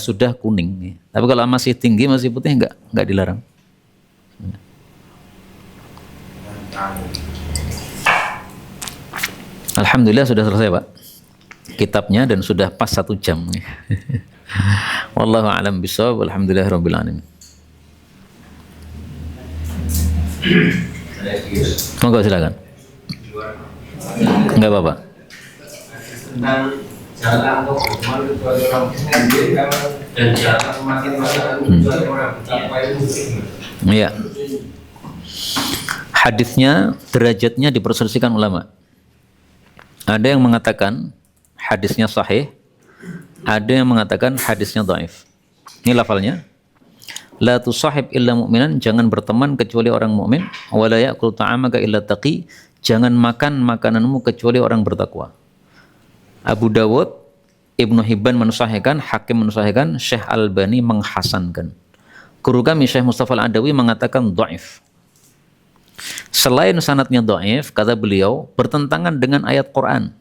sudah kuning. Tapi kalau masih tinggi, masih putih, enggak dilarang. Alhamdulillah sudah selesai Pak kitabnya dan sudah pas 1 jam. Wallahu a'lam bishawab. Alhamdulillahirabbil alamin. Monggo silakan. Enggak apa-apa. Tentang jalan untuk orang dan jalan makin orang betapa itu. Iya. Hadisnya, derajatnya diperselisihkan ulama. Ada yang mengatakan hadisnya sahih, ada yang mengatakan hadisnya dhaif. Ini lafalnya. La tusahib illa mu'minan, jangan berteman kecuali orang mukmin, wa la ya'kul ta'amaka illa taqi, jangan makan makananmu kecuali orang bertakwa. Abu Dawud, Ibnu Hibban mensahihkan, Hakim mensahihkan, Syekh Albani menghasankan. Guru kami Syekh Mustafa Al-Adawi mengatakan dhaif. Selain sanadnya dhaif, kata beliau, bertentangan dengan ayat Quran.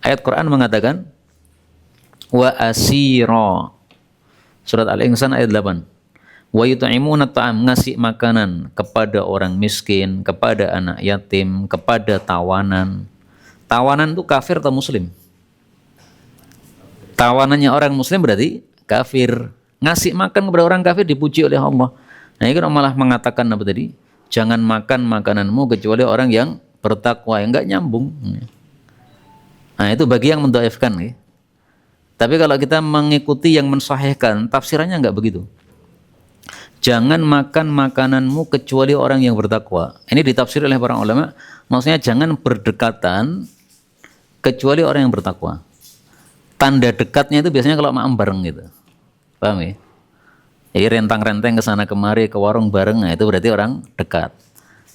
Ayat Quran mengatakan wa asira. Surat Al-Insan ayat 8. Wa yut'imuna ta'am, ngasih makanan kepada orang miskin, kepada anak yatim, kepada tawanan. Tawanan itu kafir atau muslim? Tawanannya orang muslim berarti kafir. Ngasih makan kepada orang kafir dipuji oleh Allah. Nah, ini kan malah mengatakan apa tadi? Jangan makan makananmu kecuali orang yang bertakwa, yang enggak nyambung. Nah, itu bagi yang mendhaifkan ya. Tapi kalau kita mengikuti yang mensahihkan, tafsirannya enggak begitu. Jangan makan makananmu kecuali orang yang bertakwa. Ini ditafsir oleh para ulama, maksudnya jangan berdekatan kecuali orang yang bertakwa. Tanda dekatnya itu biasanya kalau makan bareng gitu. Paham ya? Jadi rentang-renteng ke sana kemari ke warung bareng, nah itu berarti orang dekat.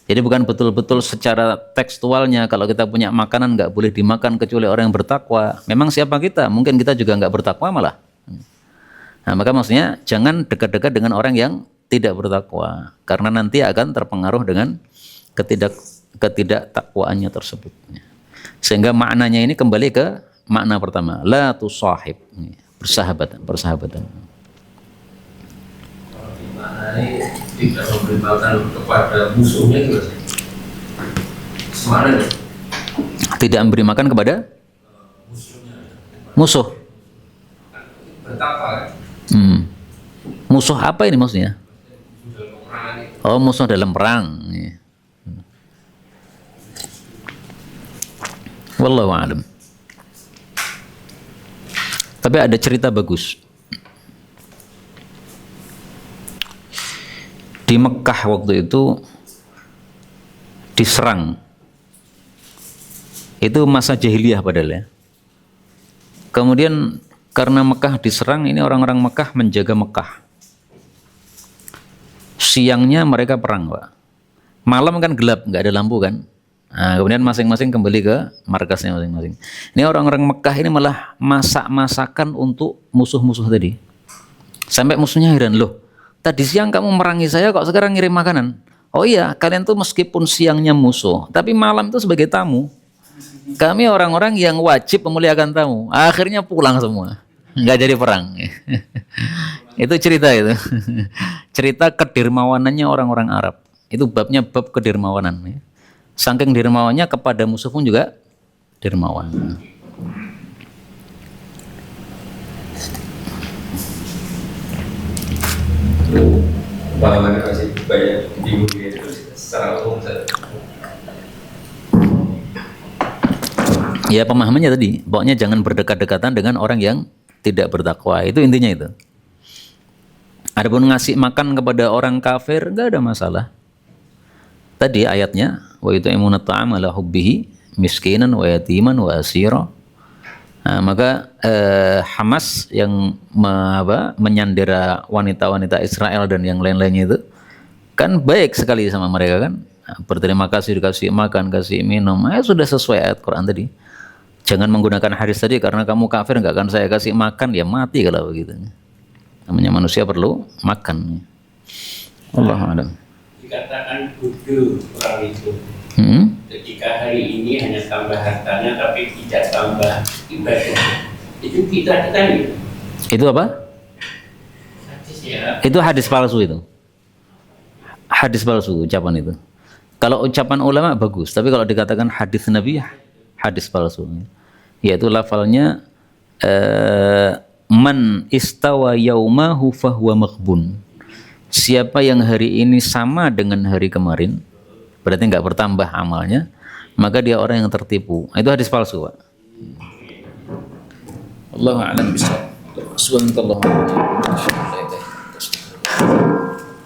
Jadi bukan betul-betul secara tekstualnya kalau kita punya makanan nggak boleh dimakan kecuali orang yang bertakwa. Memang siapa kita? Mungkin kita juga nggak bertakwa malah. Nah, maka maksudnya jangan dekat-dekat dengan orang yang tidak bertakwa, karena nanti akan terpengaruh dengan ketidaktakwaannya tersebut. Sehingga maknanya ini kembali ke makna pertama, la tusahib, persahabatan. Ini tidak memberi makan kepada musuhnya juga. Semana tidak memberi makan kepada musuh. Betapa? Musuh apa ini maksudnya? Oh, musuh dalam perang. Wallahu a'lam. Tapi ada cerita bagus. Di Mekah waktu itu diserang. Itu masa jahiliyah padahal ya. Kemudian karena Mekah diserang, ini orang-orang Mekah menjaga Mekah. Siangnya mereka perang, Pak. Malam kan gelap, nggak ada lampu kan. Nah, kemudian masing-masing kembali ke markasnya masing-masing. Ini orang-orang Mekah ini malah masak-masakan untuk musuh-musuh tadi. Sampai musuhnya heran, loh, tadi siang kamu merangi saya, kok sekarang ngirim makanan? Oh iya, kalian tuh meskipun siangnya musuh, tapi malam itu sebagai tamu. Kami orang-orang yang wajib memuliakan tamu. Akhirnya pulang semua, nggak jadi perang. Itu cerita itu. Cerita kedermawanannya orang-orang Arab. Itu babnya bab kedermawanan. Saking dermawannya kepada musuh pun juga dermawan. Pengalaman masih banyak bingung gitu secara umum saja. Ya pemahamannya tadi, pokoknya jangan berdekat-dekatan dengan orang yang tidak bertakwa. Itu intinya itu. Adapun ngasih makan kepada orang kafir enggak ada masalah. Tadi ayatnya wa yut'imuna at'ama ala hubbihi miskinan wa yatiman wa asira. Nah, maka Hamas yang menyandera wanita-wanita Israel dan yang lain-lainnya itu Kan baik sekali sama mereka kan. Berterima kasih, dikasih makan, kasih minum. Sudah sesuai ayat Quran tadi. Jangan menggunakan hadis tadi karena kamu kafir nggak akan saya kasih makan, ya mati kalau begitu. Namanya manusia perlu makan. Allah a'lam. Dikatakan bodoh orang itu. Ketika hari ini hanya tambah hartanya tapi tidak tambah ibadah. Itu kita nih. Itu apa? Hadis ya. Itu hadis palsu itu. Hadis palsu ucapan itu. Kalau ucapan ulama bagus, tapi kalau dikatakan hadis Nabi, hadis palsu. Yaitu lafalnya man istawa yaumahu fahuwa maghbun. Siapa yang hari ini sama dengan hari kemarin, berarti nggak bertambah amalnya, maka dia orang yang tertipu. Itu hadis palsu, Pak. Allahu a'lam bishawab. Subhanallah.